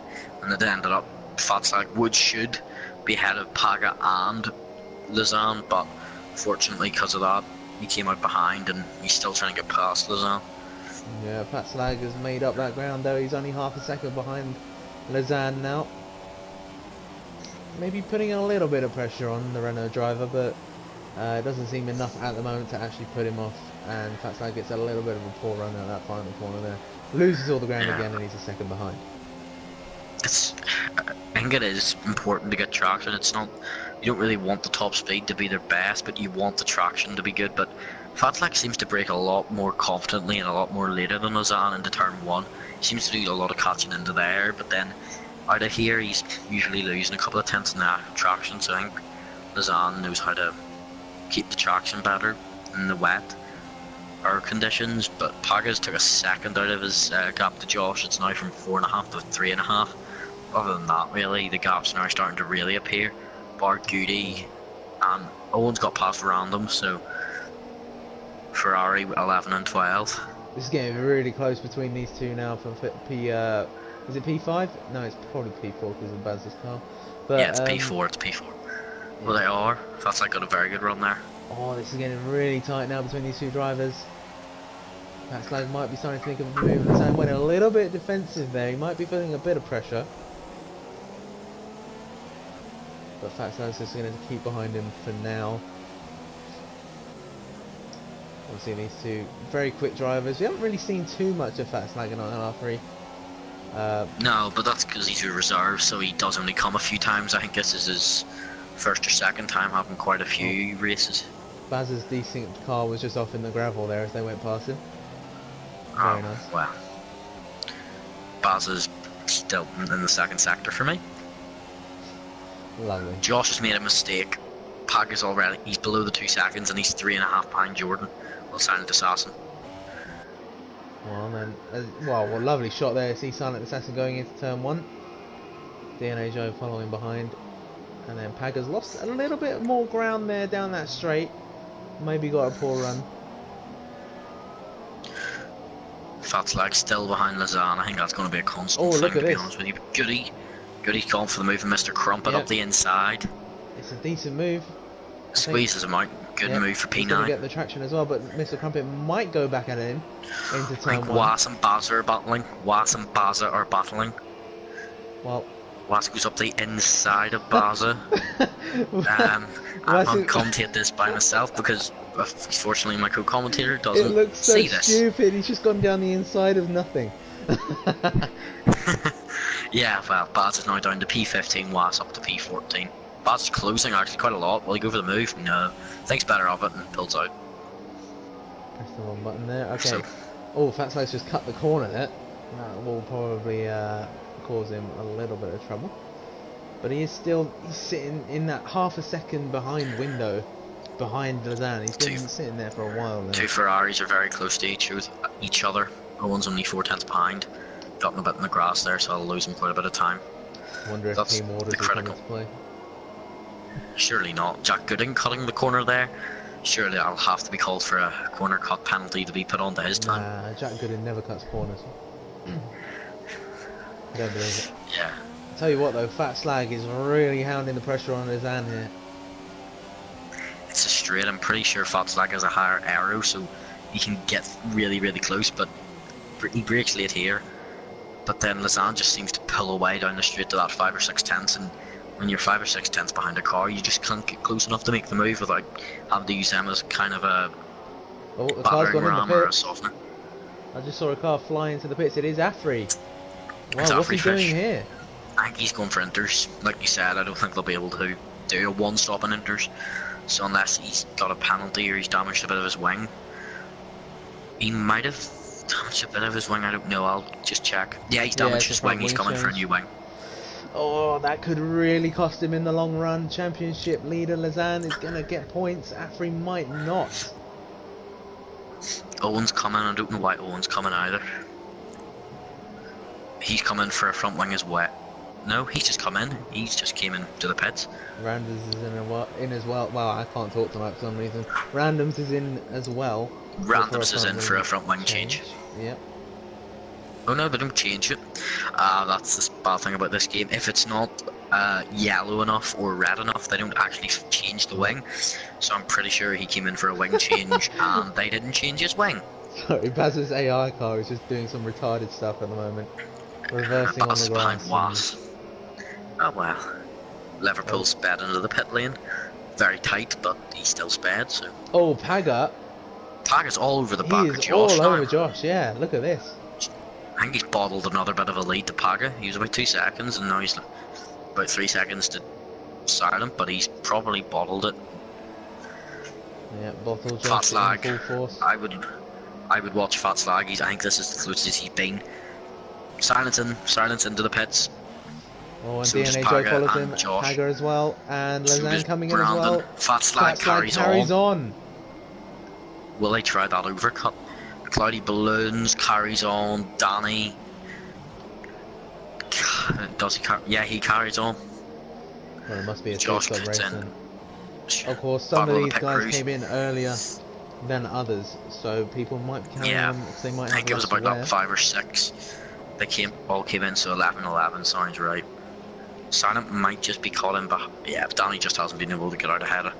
and it ended up Fat Slag should be ahead of Paga and Lausanne, but fortunately because of that he came out behind and he's still trying to get past Lausanne. Yeah, Fat Slag has made up that ground though. He's only half a second behind Lausanne now. Maybe putting a little bit of pressure on the Renault driver, but it doesn't seem enough at the moment to actually put him off, and Fat Slag gets a little bit of a poor run at that final corner there. Loses all the ground again and he's a second behind. I think it is important to get traction. It's not, you don't really want the top speed to be their best, but you want the traction to be good. But Fat Slag seems to brake a lot more confidently and a lot more later than Lausanne into turn 1. He seems to do a lot of catching into there, but then out of here he's usually losing a couple of tenths in the traction, so I think Lausanne knows how to keep the traction better in the wet air conditions. But Paga's took a second out of his gap to Josh. It's now from 4.5 to 3.5. Other than that, really, the gaps now are starting to really appear. Bart, Goody, and Owen's got past random, so Ferrari 11 and 12. This is getting really close between these two now for P. Is it P5? No, it's probably P4 because of Baz's car. But, yeah, it's P4. It's P4. Well, they are. That's like got a very good run there. Oh, this is getting really tight now between these two drivers. Fat Slag might be starting to think of a move. Lausanne went a little bit defensive there. He might be feeling a bit of pressure. But Fat Slag's just going to keep behind him for now. Obviously these two very quick drivers. We haven't really seen too much of Fat Slag in ILR3. No, but that's because he's a reserve, so he does only come a few times. I think this is his first or second time having quite a few races. Baz's decent car was just off in the gravel there as they went past him. Very nice. Well, Baz is still in the second sector for me. Lovely. Josh has made a mistake. Pag is already, he's below the 2 seconds and he's 3.5 behind Jordan. Well, Silent Assassin. Well then, well, lovely shot there. See Silent Assassin going into turn 1. DNA Joe following behind. And then Pag has lost a little bit more ground there down that straight. Maybe got a poor run. Fat Slag still behind Lausanne. I think that's going to be a constant thing, to be honest with you. Goody's gone for the move, and Mr. Crumpet up the inside. It's a decent move. Squeezes him out. Good move for P9. He's going to get the traction as well, but Mr. Crumpet might go back at him into turn 1. Was and Baz are battling. Was and Baza are battling. Well, Was goes up the inside of Baza. I can't commentate this by myself because, fortunately, my co-commentator doesn't see this. It looks so stupid. He's just gone down the inside of nothing. Yeah, well, Baz is now down to P15, Was up to P14. Baz is closing actually quite a lot. Will he go for the move? No. Thinks better of it and pulls out. Press the wrong button there. Okay. So, oh, Fat Slag's just cut the corner there. That will probably cause him a little bit of trouble. But he's sitting in that half a second behind window behind Lausanne. He's been sitting there for a while now. Two Ferraris are very close to each other. Owen's only 4 tenths behind. Got him a bit in the grass there, so I'll lose him quite a bit of time. Wonder if team orders will come into play. Surely not. Jack Gooding cutting the corner there. Surely I'll have to be called for a corner cut penalty to be put onto his time. Nah, Jack Gooding never cuts corners. I don't believe it. Yeah. I'll tell you what though, Fat Slag is really hounding the pressure on Lausanne here. It's a straight. I'm pretty sure Fat Slag has a higher aero, so he can get really, really close, but he brakes late here. but then Lausanne just seems to pull away down the straight to that 5 or 6 tenths, and when you're 5 or 6 tenths behind a car, you just can't get close enough to make the move without having to use them as kind of a the car's battering gone in ram the or a pits. softener. I just saw a car fly into the pits. It is Afri. Wow, It's what's he Afri doing Fish. here? I think he's going for inters. Like you said, I don't think they'll be able to do a one-stop in inters. So unless he's got a penalty or he's damaged a bit of his wing. He might have damaged a bit of his wing, I don't know, I'll just check. Yeah, he's damaged his wing, he's coming for a new wing. Oh, that could really cost him in the long run. Championship leader Lausanne is going to get points. Afri might not. Owen's coming, I don't know why Owen's coming either. He's coming for a front wing as well. No, he's just come in. He's just came into the pits. Randoms is in as well. Well, I can't talk tonight for some reason. Randoms is in as well. Randoms is in for a front wing change. Yep. Oh no, they don't change it. That's the bad thing about this game. If it's not yellow enough or red enough, they don't actually change the wing. So I'm pretty sure he came in for a wing change and they didn't change his wing. Sorry, Baz's AI car is just doing some retarded stuff at the moment. Reversing on the grass. Oh well. Liverpool sped into the pit lane. Very tight, but he still sped, so. Oh, Paga. Paga's all over the back of Josh. He is all now. over Josh, yeah, look at this. I think he's bottled another bit of a lead to Paga. He was about 2 seconds, and now he's about 3 seconds to Silent, but he's probably bottled it. Yeah, bottle Josh Fat Slag. in full force. I would watch Fat Slag. I think this is the closest he's been. Silence into the pits. Oh, and So does DNA Joe Paga follows and him. Josh. Paga as well, and So Lausanne does coming in as Brandon. well. Fat Slag carries on. Will they try that overcut? Cloudy Balloons carries on. Danny. Does he carry? Yeah, he carries on. Well, it must be a Josh two-stop gets race in. then. Of course, some of Battle these the pit guys crews. came in earlier than others, so people might be carrying on because they might I have think it was less about to wear. that 5 or 6. They all came in, so 11-11 sounds right. Silent might just be caught in, but yeah, Danny just hasn't been able to get out ahead of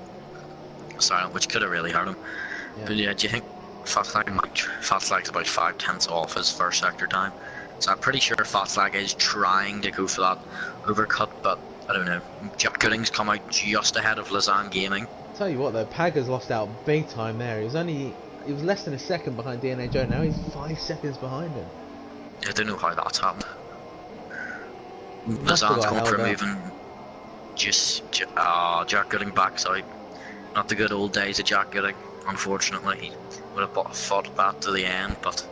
Silent, which could have really hurt him. Yeah. But yeah, do you think Fat Slag's about 5 tenths off his first sector time? So I'm pretty sure Fat Slag is trying to go for that overcut, but I don't know. Jack Gooding's come out just ahead of Lausanne Gaming. Tell you what though, Paga's lost out big time there. He was less than a second behind DNA Joe. Now he's 5 seconds behind him. I don't know how that's happened. Lausanne's going for a move and Jack Gooding backs out. Not the good old days of Jack Gooding, unfortunately. He would have fought that to the end, but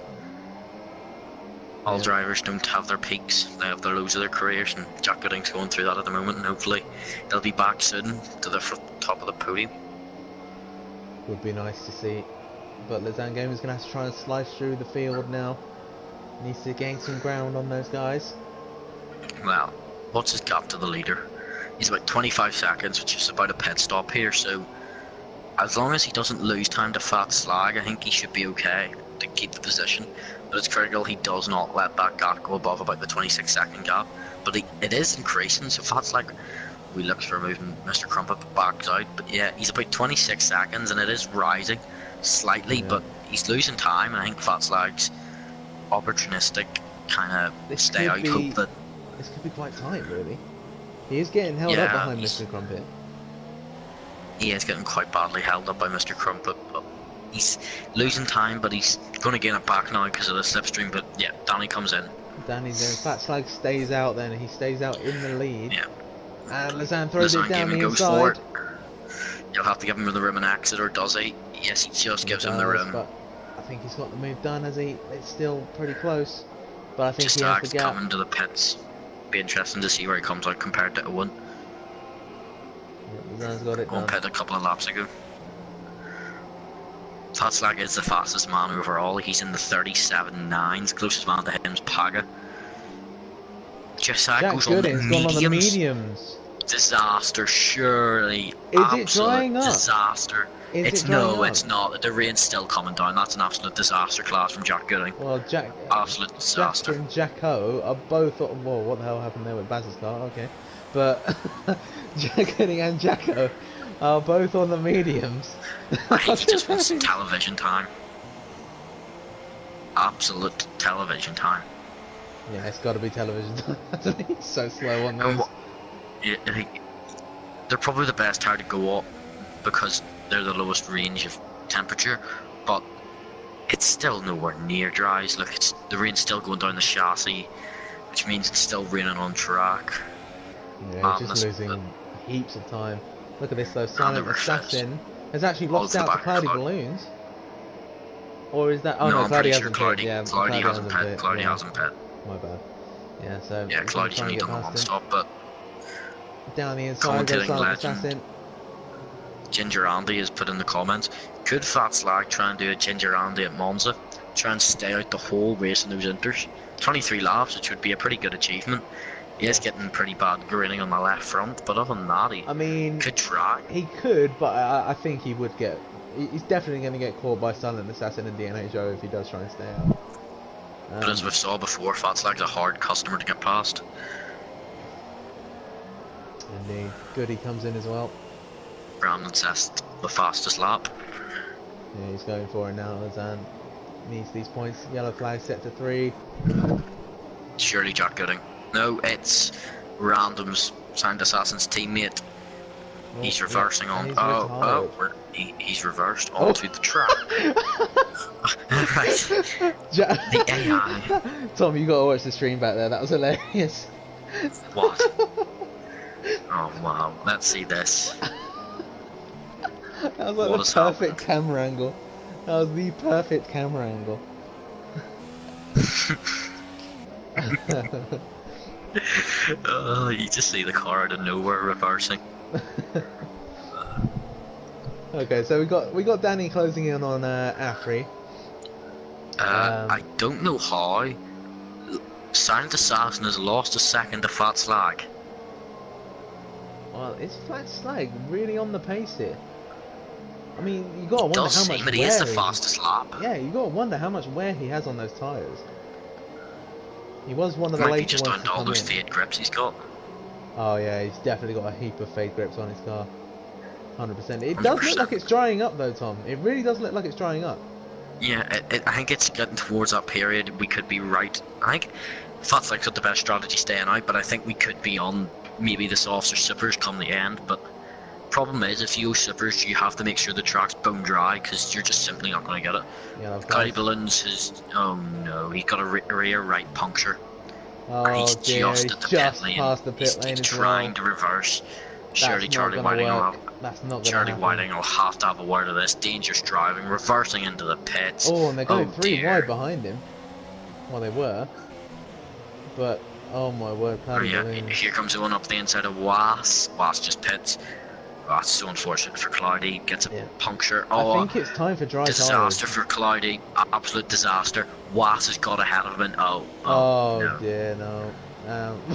all drivers don't have their peaks. They have their lows of their careers, and Jack Gooding's going through that at the moment, and hopefully he'll be back soon to the top of the podium. Would be nice to see. But Lausanne Gaming is going to have to try and slice through the field now. Needs to gain some ground on those guys. Well, what's his gap to the leader? He's about 25 seconds, which is about a pit stop here, so as long as he doesn't lose time to Fat Slag, I think he should be okay to keep the position. But it's critical he does not let that gap go above about the 26-second gap. But it is increasing, so Fat Slag, we look for moving Mr. Crumpet backs out. But yeah, he's about 26 seconds, and it is rising slightly, but he's losing time, and I think Fat Slag's opportunistic kind of stay out hope that this could be quite tight, really. He is getting held up behind Mr. Crumpet. He is getting quite badly held up by Mr. Crumpet, but he's losing time, but he's going to gain it back now because of the slipstream. But yeah, Danny comes in. Danny's in. Fat Slag stays out then. He stays out in the lead. Yeah. And Lausanne throws it down the goes inside. For it. You'll have to give him the room and exit, or does he? Yes, he just gives him the room. But I think he's got the move done, has he? It's still pretty close. But I think just he has the gap. coming to the pits. Be interesting to see where he comes out compared to Owen. Lausanne's got it Owen done. pit a couple of laps ago. Fat Slag is the fastest man overall. He's in the 37.9s. Closest man to him is Paga. Josiah Jack goes Gooding's on gone the on the mediums. mediums. Disaster, surely. Is it drying up? Disaster. It's not. The rain's still coming down. That's an absolute disaster class from Jack Gooding. Well, Absolute disaster. Jack and Jacko are both. Whoa, what the hell happened there with Baz's car? Okay, but Jack Gooding and Jacko are both on the mediums. I think he just wants some television time. Absolute television time. Yeah, it's got to be television. He's so slow on And those. they're probably the best tire to go up because they're the lowest range of temperature, but it's still nowhere near dries. Look, the rain's still going down the chassis, which means it's still raining on track. Yeah, he's just losing heaps of time. Look at this though, Silent Assassin has actually Oh, lost out to Cloudy Balloons. Or is that... Oh no, I'm Cloudy pretty sure hasn't pit. Yeah, Cloudy hasn't pit. Cloudy yeah. hasn't pit. My bad. Yeah, so... Yeah, Cloudy's only done the one stop, but... Down the inside, goes Silent Assassin. Ginger Andy has put in the comments, could Fat Slag try and do a Ginger Andy at Monza? Try and stay out the whole race in those inters? 23 laps, which would be a pretty good achievement. He is getting pretty bad graining on the left front, but other than that, he could try. He could, but I think he would get... He's definitely going to get caught by Silent Assassin and DNHO if he does try and stay out. But as we've saw before, Fat Slag's a hard customer to get past. Indeed. Goody comes in as well. Brandon says the fastest lap. Yeah, he's going for it now. Lazan needs these points. Yellow flag set to 3. Surely Jack Gooding. No, it's Random's Silent Assassin's teammate. Oh, he's reversing on. He's reversed onto the track. Right. The AI. Tom, you gotta watch the stream back there. That was hilarious. What? Oh wow! Let's see this. That was like the perfect camera angle. That was the perfect camera angle. You just see the car out of nowhere reversing. Okay, so we got Danny closing in on R3. I don't know how. Silent Assassin has lost a second to Fat Slag. Well, is Fat Slag really on the pace here? I mean, you gotta wonder how much wear he is the fastest lap. Yeah, you gotta wonder how much wear he has on those tyres. He was one of the later ones just down to all those in. fade grips he's got. Oh yeah, he's definitely got a heap of fade grips on his car. 100%. It does look like it's drying up though, Tom. It really does look like it's drying up. Yeah, I think it's getting towards that period. We could be right. I think Fat Slag's got the best strategy staying out, but I think we could be on maybe the softs or sippers come the end. But problem is, if you go sippers, you have to make sure the track's bone dry because you're just simply not going to get it. Yeah, Cloudy Balloons has... Oh no, he got a rear right puncture. Oh he's dear, just at the pit lane. Past the pit lane he's trying to reverse. Surely Charlie Whiting will have... Charlie Whiting will have to have a word of this. Dangerous driving, reversing into the pits. Oh, and they're going 3 wide behind him. Well, they were. But, oh my word, here comes the one up the inside of Was. Was just pits. Oh, that's so unfortunate for Cloudy. Gets a puncture. Oh, I think it's time for dry disaster for Cloudy. Absolute disaster. Was has got ahead of him. Oh no. Dear, no.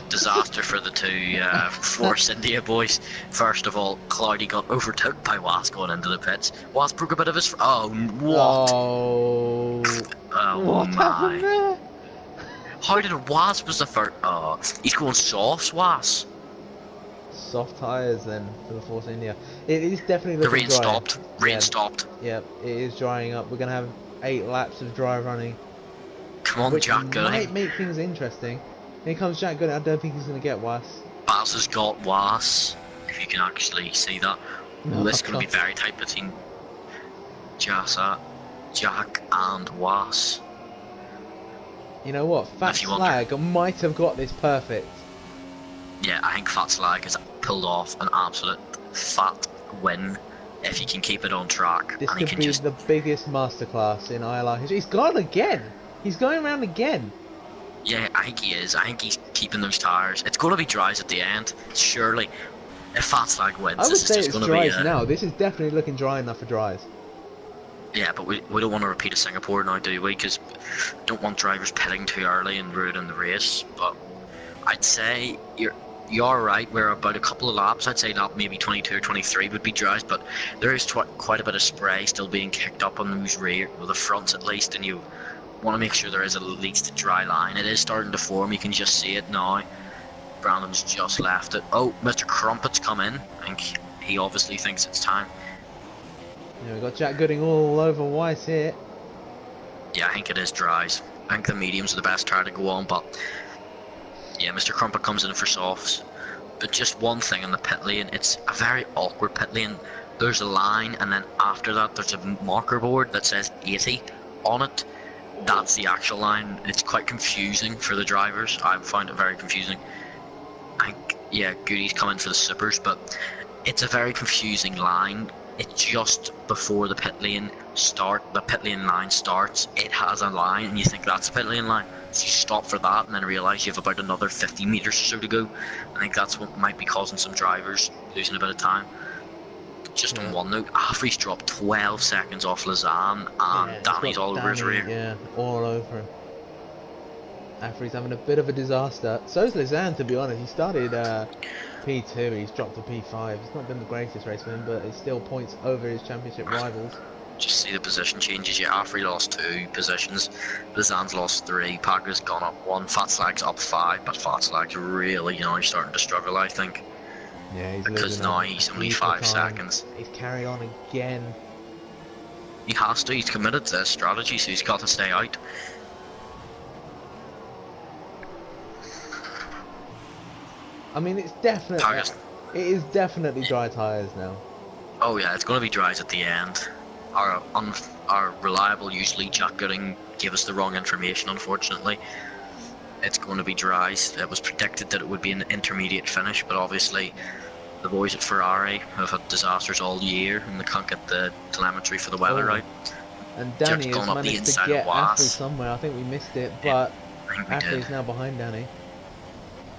Disaster for the two Force India boys. First of all, Cloudy got overtook by Was going into the pits. Was broke a bit of his... Oh, what? Oh, what happened there? How did Was was the first... Oh, he's going soft, Was. Soft tyres then for the Force India. It is definitely looking The rain dry. stopped. Rain stopped. Yep, it is drying up. We're going to have 8 laps of dry running. Come on, Jack Gooding. Might make things interesting. Here comes Jack Gooding. I don't think he's going to get Was. Baz has got Was, if you can actually see that. No, this is going to be very tight between Jack and Was. You know what? Fat Slag might have got this perfect. Yeah, I think Fat Slag has pulled off an absolute fat win if he can keep it on track. This and could he can be just... the biggest masterclass in ILR history. He's gone again. He's going around again. Yeah, I think he is. I think he's keeping those tyres. It's going to be dries at the end, surely. If Fat Slag wins, I would say it's dries now. This is definitely looking dry enough for dries. Yeah, but we don't want to repeat a Singapore now, do we? Because don't want drivers pitting too early and ruining the race. But I'd say you're right. We're about a couple of laps. I'd say lap maybe 22 or 23 would be dries, but there is quite a bit of spray still being kicked up on those rear, well, the fronts at least, and you want to make sure there is at least a dry line. It is starting to form. You can just see it now. Brandon's just left it. Oh, Mr. Crumpet's come in. I think he obviously thinks it's time. Yeah, we've got Jack Gooding all over Weiss here. Yeah, I think it is dries. I think the mediums are the best tire to go on, but yeah, Mr. Crumpet comes in for softs. But just one thing in the pit lane, it's a very awkward pit lane. There's a line, and then after that there's a marker board that says 80 on it. That's the actual line. It's quite confusing for the drivers. I found it very confusing. I think, yeah, Goody's coming for the supers, but it's a very confusing line. It's just before the pit lane line starts, it has a line, and you think that's a pit lane line. So you stop for that, and then realize you have about another 50 meters or so to go. I think that's what might be causing some drivers losing a bit of time. Just on one note, Afri's dropped 12 seconds off Lausanne, and Danny's all over his rear. Yeah, all over him. Afri's having a bit of a disaster. So's Lausanne, to be honest. He started P2, he's dropped to P5. It's not been the greatest race for him, but it's still points over his championship rivals. Just see the position changes. Yeah, Afri lost 2 positions, Lausanne's lost 3, Paga's gone up 1, Fatslag's up 5, but Fatslag's really, he's starting to struggle, I think. Yeah, he's because now he's only 5 seconds. He's carried on again. He has to, he's committed to this strategy, so he's got to stay out. I mean, it's definitely... It is definitely dry tyres now. Oh yeah, it's going to be dries at the end. Our reliable, usually Jack Gooding, gave us the wrong information, unfortunately. It's going to be dries. It was predicted that it would be an intermediate finish, but obviously the boys at Ferrari have had disasters all year, and they can't get the telemetry for the weather right. And Danny has managed to get Afri somewhere. I think we missed it, but Afri's now behind Danny.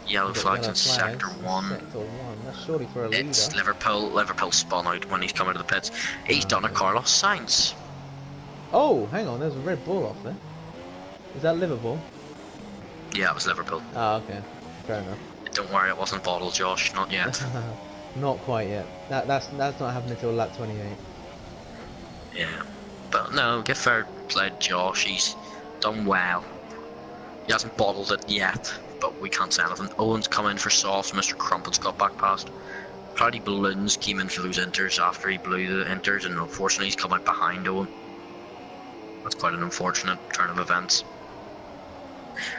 Yellow flags in sector 1. Sector 1. That's surely for a leader. It's Liverpool spun out when he's coming to the pits. He's done a Carlos Sainz. Oh, hang on. There's a Red Bull off there. Is that Liverpool? Yeah, it was Liverpool. Ah, okay. Fair enough. Don't worry, it wasn't bottled, Josh. Not yet. Not quite yet. That's not happening until lap 28. Yeah. But no, give fair play to Josh. He's done well. He hasn't bottled it yet, but we can't say anything. Owen's come in for soft. Mr. Crumpet's got back past. Cloudy Balloons came in for those inters after he blew the inters, and unfortunately he's come out behind Owen. That's quite an unfortunate turn of events.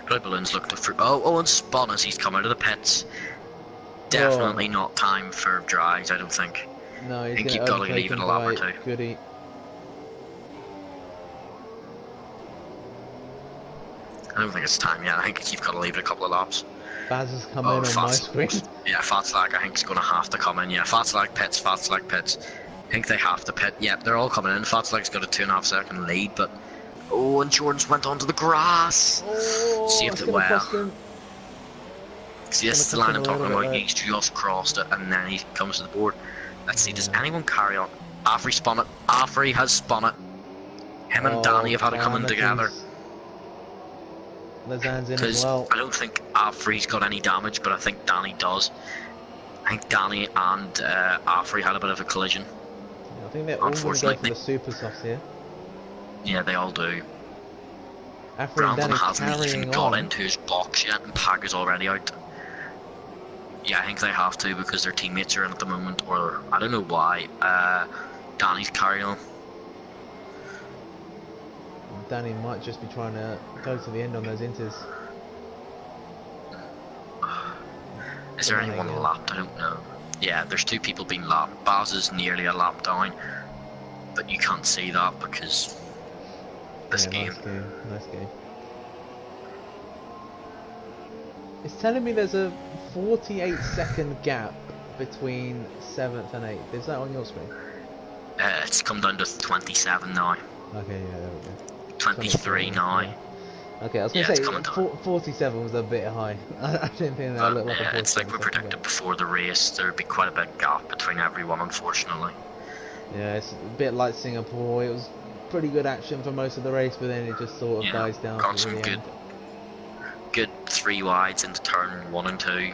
Cloudy Balloons looked for... Oh, Owen spun as he's come out of the pits. Definitely not time for dries, I don't think. No, he's I think you've got to leave it a lap or 2. Goody. I don't think it's time yet. I think you've got to leave it a couple of laps. Baz has come in on my screen. Yeah, Fatslag I think is going to have to come in. Yeah, Fatslag pits. I think they have to pit. Yeah, they're all coming in. Fatslag's got a 2.5 second lead, but... Oh, and Jordan's went onto the grass. Saved it well. See, this is the line I'm talking about. He's just crossed it, and then he comes to the board. Let's see, does anyone carry on? Afri spun it. Afri has spun it. Him and Danny have had it coming together. Lausanne's in as well. I don't think Afri's got any damage, but I think Danny does. I think Danny and Afri had a bit of a collision. Yeah, I think they're all going to go for the super softs here. Yeah, they all do. Brandon hasn't even got into his box yet, and Pag is already out. Yeah, I think they have to because their teammates are in at the moment, or I don't know why. Danny's carrying on. Danny might just be trying to go to the end on those inters. Is there anyone lapped? I don't know. Yeah, there's 2 people being lapped. Baz is nearly a lap down, but you can't see that because this game. Nice game. It's telling me there's a 48-second gap between 7th and 8th. Is that on your screen? It's come down to 27 now. Okay, yeah, there we go. 23 now. Yeah. Okay, I was going to say 47 was a bit high. I didn't think that looked like a 47. It's like we predicted before the race. There'd be quite a big gap between everyone, unfortunately. Yeah, it's a bit like Singapore. It was pretty good action for most of the race, but then it just sort of dies down. Got some good 3 wides into turn 1 and 2,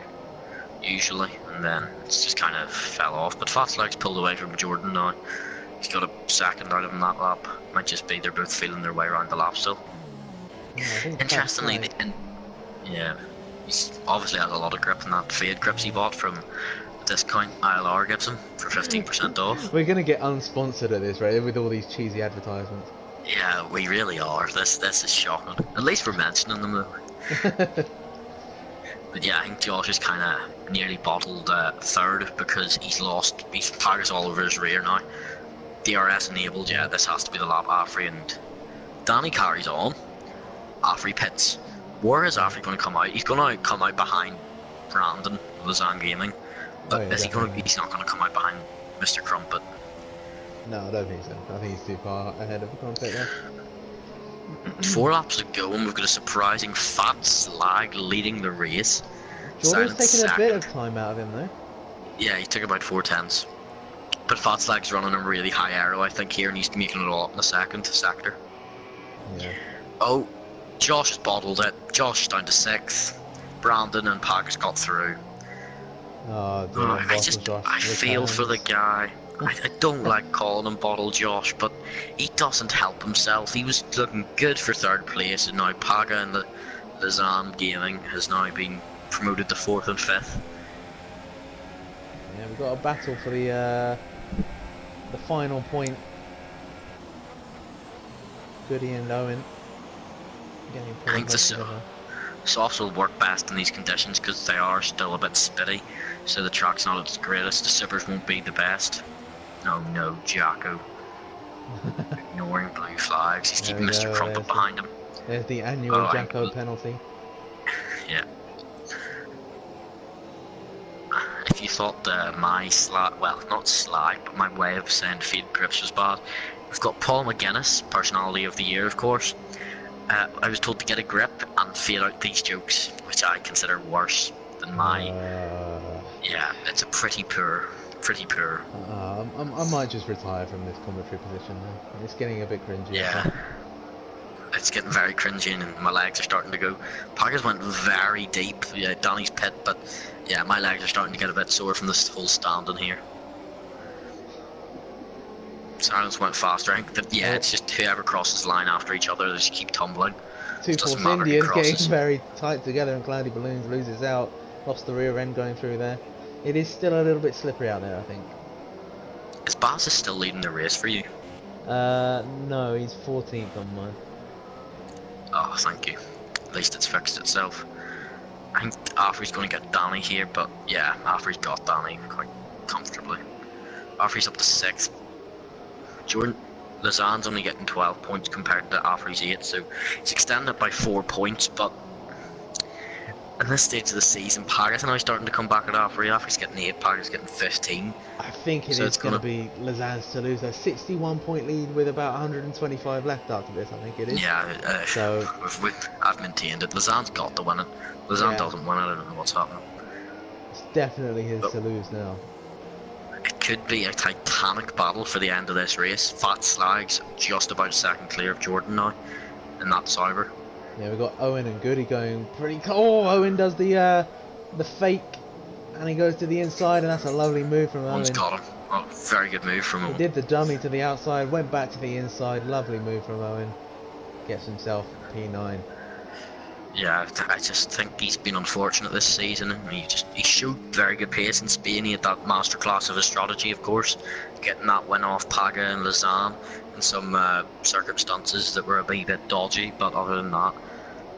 usually, and then it's just kind of fell off. But Fatslag's pulled away from Jordan now. He's got a second out of him that lap. Might just be they're both feeling their way around the lap still. Yeah, interestingly, yeah, he obviously has a lot of grip in that fade grips he bought from discount ILR gives him for 15% off. We're gonna get unsponsored at this rate with all these cheesy advertisements. Yeah, we really are. This is shocking. At least we're mentioning them though. But yeah, I think Josh is kind of nearly bottled third because he's tires all over his rear now. DRS enabled, yeah, this has to be the lap. Afri and Danny carries on. Afri pits. Where is Afri going to come out? He's going to come out behind Brandon, Lausanne Gaming. But Oh, yeah, is he going to? He's not going to come out behind Mr. Crumpet. No, I don't think so. I think he's too far ahead of the Crumpet there. 4 laps to go, and we've got a surprising fat slag leading the race. Jordan's taking a bit of time out of him though. Yeah, he took about 4 tenths. But Fat Slag's running a really high arrow, I think, here, and he's making it all up in the second sector. Yeah. Oh, Josh has bottled it. Josh is down to 6th. Brandon and Packers got through. Oh, I feel for the guy. I don't like calling him Bottle Josh, but he doesn't help himself. He was looking good for 3rd place, and now Paga and the Lausanne Gaming has now been promoted to 4th and 5th. Yeah, we've got a battle for the final point. Goody and Owen getting I think the softs will work best in these conditions because they are still a bit spitty, so the track's not its greatest. The sippers won't be the best. Oh no, Jacko. Ignoring blue flags. He's keeping Mr. Crumpet behind him. There's the annual Jacko penalty. Yeah. If you thought my slag, well, not slag, but my way of saying feed grips was bad, we've got Paul McGuinness, Personality of the Year, of course. I was told to get a grip and fade out these jokes, which I consider worse than my. Yeah, it's a pretty poor. I might just retire from this commentary position now. It's getting a bit cringy. Yeah. It's getting very cringy and my legs are starting to go. Packers went very deep, yeah, Danny's pit, but yeah, my legs are starting to get a bit sore from this whole standing here. Silence went faster. I think that, yeah, it's just whoever crosses the line after each other, they just keep tumbling. Two Force Indians getting very tight together and Cloudy Balloons loses out. Lost the rear end going through there. It is still a little bit slippery out there, I think. Is Bass still leading the race for you? No, he's 14th on mine. Oh, thank you. At least it's fixed itself. I think Afri's going to get Danny here, but yeah, Afri's got Danny quite comfortably. Afri's up to 6th. Jordan Lausanne's only getting 12 points compared to Afri's 8, so it's extended by 4 points, but in this stage of the season, Paris are now starting to come back at Afri. Afri's getting 8, Paris getting 15. I think it is going to be Lausanne's to lose. A 61 point lead with about 125 left after this, I think it is. Yeah, so I've maintained it. Lausanne's got to win it. Lausanne doesn't win it, I don't know what's happening. It's definitely his to lose now. It could be a titanic battle for the end of this race. Fat Slag's just about a second clear of Jordan now, and that's Sauber. Yeah, we've got Owen and Goody going pretty. Oh, Owen does the fake, and he goes to the inside, and that's a lovely move from Owen. One's got him. Oh, very good move from him. He did the dummy to the outside, went back to the inside. Lovely move from Owen. Gets himself P9. Yeah, I just think he's been unfortunate this season. He showed very good pace in Spain. He had that masterclass of his strategy, of course, getting that win off Paga and Lausanne in some circumstances that were a wee bit dodgy. But other than that,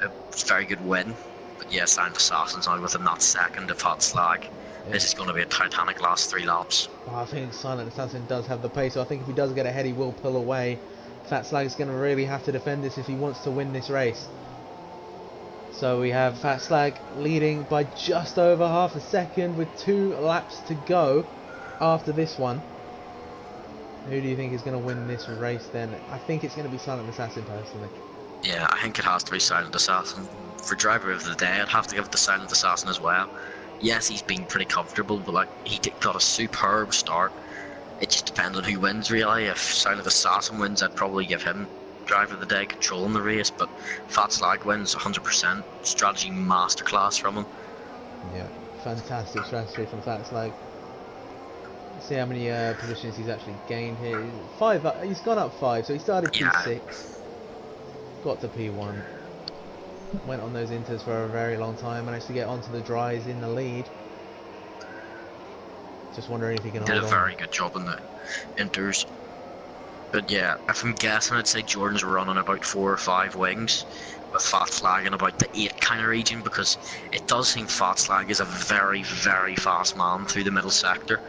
a very good win. But yeah, Silent Assassin's now within that second of Fat Slag. Yeah. This is going to be a titanic last 3 laps. Well, I think Silent Assassin does have the pace, so I think if he does get ahead, he will pull away. Fat Slag is going to really have to defend this if he wants to win this race. So we have Fat Slag leading by just over half a second with 2 laps to go after this one. Who do you think is going to win this race then? I think it's going to be Silent Assassin personally. Yeah, I think it has to be Silent Assassin. For driver of the day, I'd have to give it to Silent Assassin as well. Yes, he's been pretty comfortable, but he got a superb start. It just depends on who wins really. If Silent Assassin wins, I'd probably give him driver of the day, controlling the race, but Fat Slag wins 100%. Strategy masterclass from him. Yeah, fantastic strategy from Fat Slag. Let's see how many positions he's actually gained here. 5. He's gone up 5, so he started P6, got to P1, went on those inters for a very long time, managed to get onto the dries in the lead. Just wondering if he can hold on. Did a very good job in the inters. But yeah, if I'm guessing, I'd say Jordan's running about 4 or 5 wings, with Fat Flag in about the 8 kind of region, because it does seem Fat Flag is a very, very fast man through the middle sector.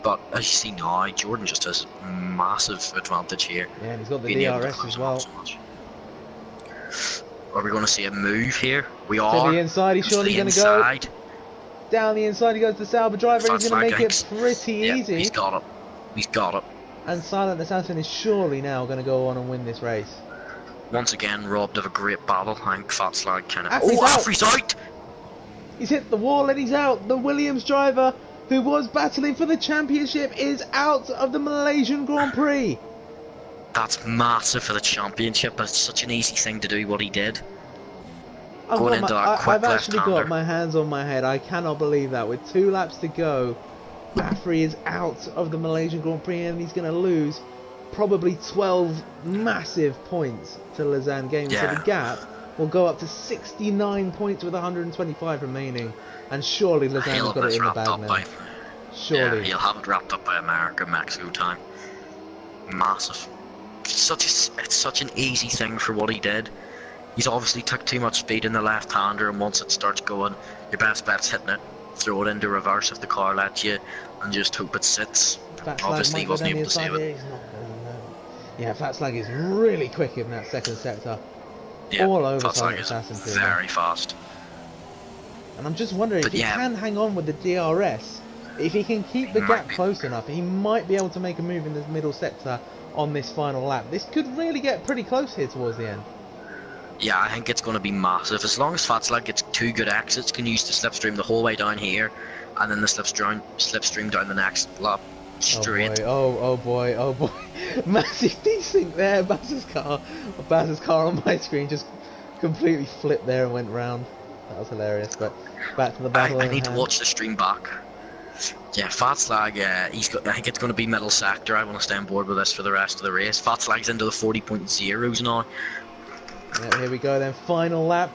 But as you see now, Jordan just has massive advantage here. Yeah, and he's got the being able to DRS close as him up well. so much. Are we going to see a move here? We To are. the inside, he's surely going to go. Down the inside, he goes to Sauber driver, and he's going to make it pretty easy. He's got it. He's got it. And Silent Assassin is surely now going to go on and win this race. Once again, robbed of a great battle. I think Fat Slag kind of... Afri's out! He's hit the wall and he's out. The Williams driver, who was battling for the championship, is out of the Malaysian Grand Prix. That's massive for the championship, but it's such an easy thing to do what he did. I've actually got my hands on my head. I cannot believe that. With 2 laps to go, Afri is out of the Malaysian Grand Prix, and he's going to lose probably 12 massive points to Lausanne Gaming. Yeah. So the gap will go up to 69 points with 125 remaining. And surely Lausanne has got it in the bag now. Surely. Yeah, he'll have it wrapped up by America, Mexico time. Massive. It's such an easy thing for what he did. He's obviously took too much speed in the left-hander, and once it starts going, your best bet's hitting it. Throw it into reverse if the car lets you, and just hope it sits. Obviously, he wasn't able to save it. Yeah, Fat Slag is really quick in that second sector. Yeah, all over Fat Slag is very fast. And I'm just wondering if he can hang on with the DRS. If he can keep the gap close enough, he might be able to make a move in the middle sector on this final lap. This could really get pretty close here towards the end. Yeah, I think it's going to be massive. As long as Fatslag gets 2 good exits, can use the slipstream the whole way down here, and then the slipstream down the next lap straight. Oh boy. Massive desync there. Baz's car on my screen just completely flipped there and went round. That was hilarious. But back to the battle. I need to watch the stream back. Yeah, Fatslag, I think it's going to be middle sector. I want to stay on board with this for the rest of the race. Fatslag's into the 40.0s now. Yeah, here we go then, final lap.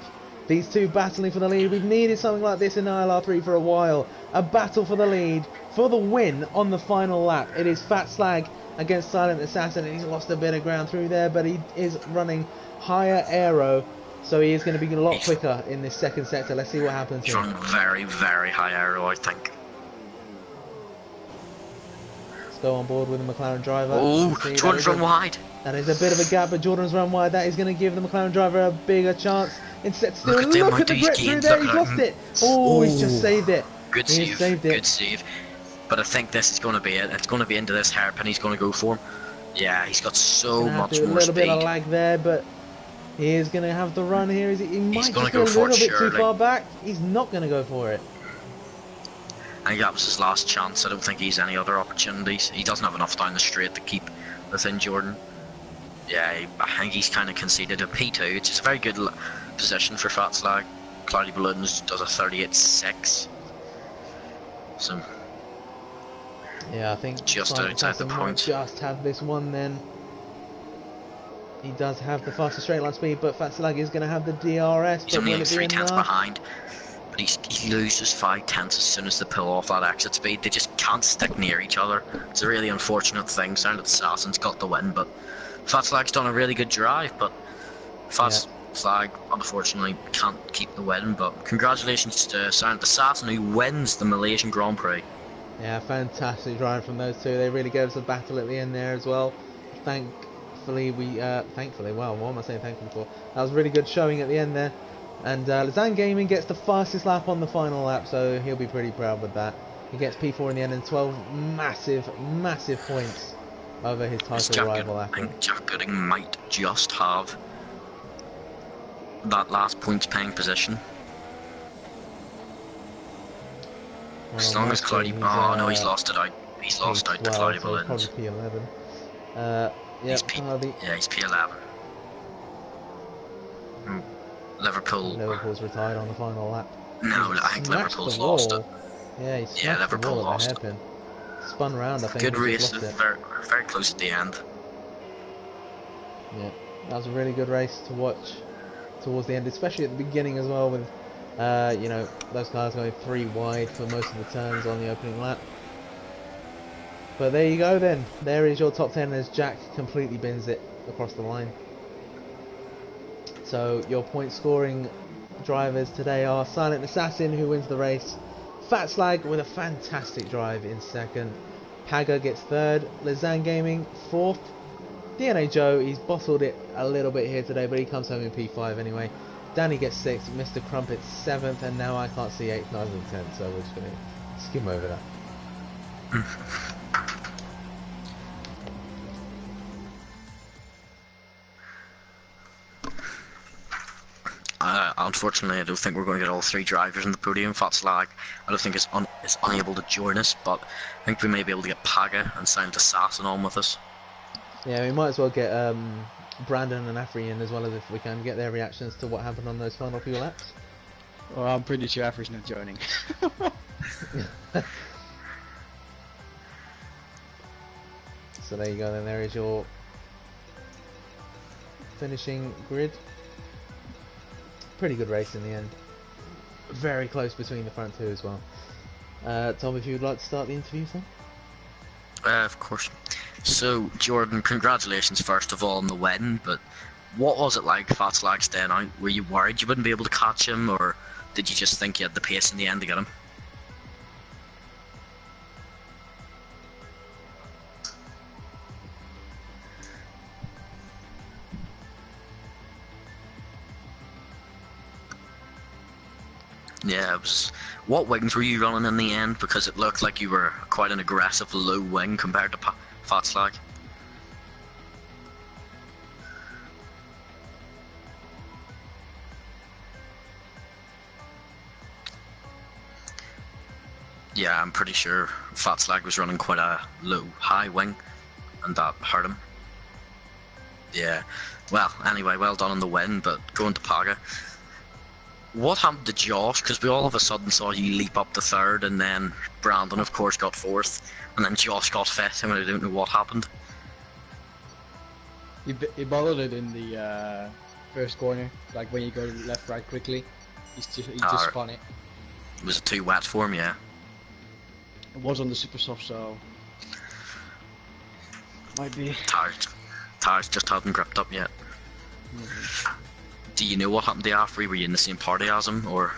These two battling for the lead. We've needed something like this in ILR3 for a while. A battle for the lead, for the win on the final lap. It is Fat Slag against Silent Assassin, and he's lost a bit of ground through there, but he is running higher aero, so he is going to be a lot quicker in this second sector. Let's see what happens here. He's running very, very high aero, I think. Let's go on board with the McLaren driver. Oh, Jordan's run wide. That is a bit of a gap, but Jordan's run wide. That is going to give the McLaren driver a bigger chance. Instead, still look at the grip through there. He's lost it. Oh, he's just saved it. Good save. Good save. But I think this is going to be it. It's going to be into this hairpin. He's going to go for him. Yeah, he's got so much more speed. A little bit of lag there, but he is going to have the run here. He might just go a little bit too far back. He's not going to go for it. I think that was his last chance. I don't think he's any other opportunities. He doesn't have enough down the straight to keep within Jordan. Yeah, I think he's kind of conceded a P2. It's just a very good position for Fat Slag. Cloudy Balloons does a 38.6. So, yeah, I think just outside the point. Just have this one then. He does have the faster straight line speed, but Fat Slag is going to have the DRS. He's only 3 tenths behind. But he loses 5 tenths as soon as they pull off that exit speed. They just can't stick near each other. It's a really unfortunate thing. Silent Assassin's got the win, but Fat Slag's done a really good drive, but Fat Slag unfortunately can't keep the win. But congratulations to Silent Assassin, who wins the Malaysian Grand Prix. Yeah, fantastic drive from those two. They really gave us a battle at the end there as well. Thankfully, wow, what am I saying thankfully for? That was a really good showing at the end there. And Lausanne Gaming gets the fastest lap on the final lap, so he'll be pretty proud with that. He gets P4 in the end and 12 massive points over his title rival. I think Jack Gooding might just have that last points paying position. Well, as long as Cloudy... Oh no, he's lost it out. He's lost out the Cloudy Balloons. So probably P11. He's P11. Liverpool's retired on the final lap. No, I think Liverpool's lost it. Yeah, he smashed the wall at the hairpin. Spun round, I think. Good race, very, very close at the end. Yeah, that was a really good race to watch towards the end, especially at the beginning as well, with you know, those cars going 3 wide for most of the turns on the opening lap. But there you go then. There is your top 10 as Jack completely bins it across the line. So your point scoring drivers today are Silent Assassin, who wins the race, Fat Slag with a fantastic drive in second, Paga gets third, Lizanne Gaming fourth, DNA Joe, he's bottled it a little bit here today, but he comes home in P5 anyway. Danny gets 6th, Mr. Crumpet 7th, and now I can't see 8th, 9th and 10th, so we're just going to skim over that. Unfortunately, I don't think we're going to get all 3 drivers in the podium. Fat Slag, I don't think is unable to join us, but I think we may be able to get Paga and Silent Assassin on with us. Yeah, we might as well get Brandon and Afri in as well, as if we can get their reactions to what happened on those final few laps. Well, I'm pretty sure Afri's not joining. So there you go then, there is your finishing grid. Pretty good race in the end. Very close between the front two as well. Tom, if you would like to start the interview, sir? Of course. So, Jordan, congratulations first of all on the win, but what was it like Fat Slag staying out? Were you worried you wouldn't be able to catch him, or did you just think you had the pace in the end to get him? Yeah, it was. What wings were you running in the end? Because it looked like you were quite an aggressive low wing compared to Fat Slag. Yeah, I'm pretty sure Fat Slag was running quite a low, high wing, and that hurt him. Yeah, well, anyway, well done on the win, but going to Paga. What happened to Josh? Because we all of a sudden saw you leap up to third, and then Brandon, of course, got fourth, and then Josh got fifth, and I don't know what happened. He bottled it in the first corner, like when you go left, right quickly. He just spun it. Was it too wet for him? Yeah. It was on the super soft, so might be. Tires just hadn't gripped up yet. Do you know what happened to Afri? Were you in the same party as him, or?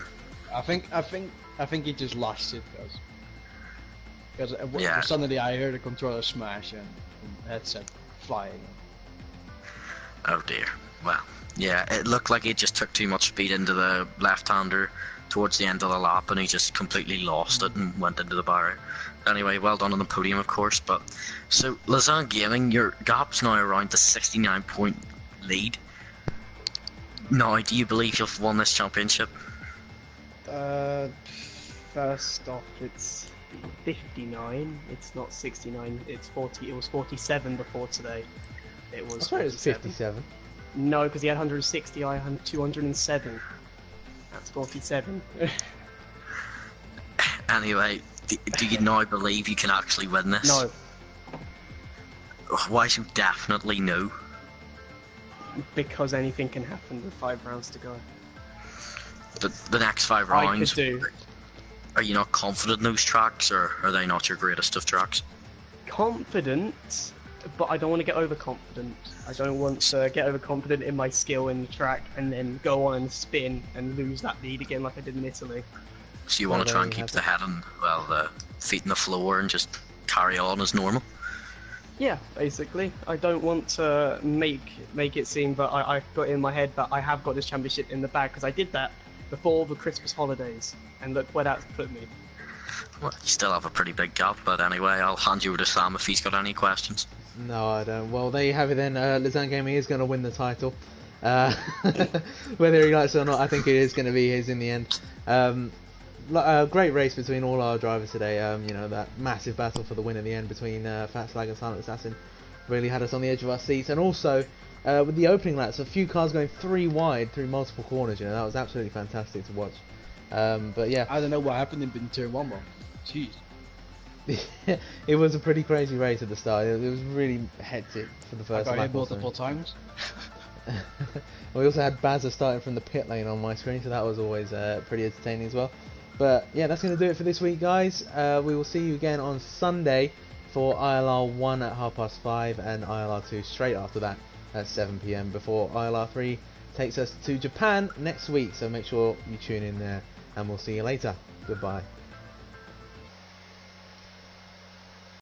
I think he just lost it, because yeah. Suddenly I heard the controller smash and the headset flying. Oh dear. Well, yeah, it looked like he just took too much speed into the left-hander towards the end of the lap, and he just completely lost it and went into the barrier. Anyway, well done on the podium, of course. But so, Lizanne Gaming, your gap's now around the 69-point lead. Now, do you believe you've won this championship? First off, it's 59. It's not 69. It's 40. It was 47 before today. It was. I swear it was 57. No, because he had 160. I had 207. That's 47. Anyway, do you now believe you can actually win this? No. Why so definitely no? Because anything can happen with 5 rounds to go. The next 5 rounds, I could do. Are you not confident in those tracks, or are they not your greatest of tracks? Confident, but I don't want to get overconfident. I don't want to get overconfident in my skill in the track and then go on and spin and lose that lead again like I did in Italy. So you want to try and keep the head and, well, the feet on the floor and just carry on as normal? Yeah, basically. I don't want to make it seem that I've got in my head that I have got this championship in the bag, because I did that before the Christmas holidays, and look where that's put me. Well, you still have a pretty big gap, but anyway, I'll hand you over to Sam if he's got any questions. No, I don't. Well, there you have it then. Lizanne Gaming is going to win the title. Whether he likes it or not, I think it is going to be his in the end. Great race between all our drivers today. You know, that massive battle for the win in the end between Fat Slag and Silent Assassin really had us on the edge of our seats. And also, with the opening laps, a few cars going 3 wide through multiple corners. You know, that was absolutely fantastic to watch. But yeah, I don't know what happened in turn 1 more. Jeez. It was a pretty crazy race at the start. It was really hectic for the first lap. I got hit multiple times. We also had Bazza starting from the pit lane on my screen, so that was always pretty entertaining as well. But yeah, that's going to do it for this week, guys. We will see you again on Sunday for ILR1 at 5:30 and ILR2 straight after that at 7 PM before ILR3 takes us to Japan next week. So make sure you tune in there, and we'll see you later. Goodbye.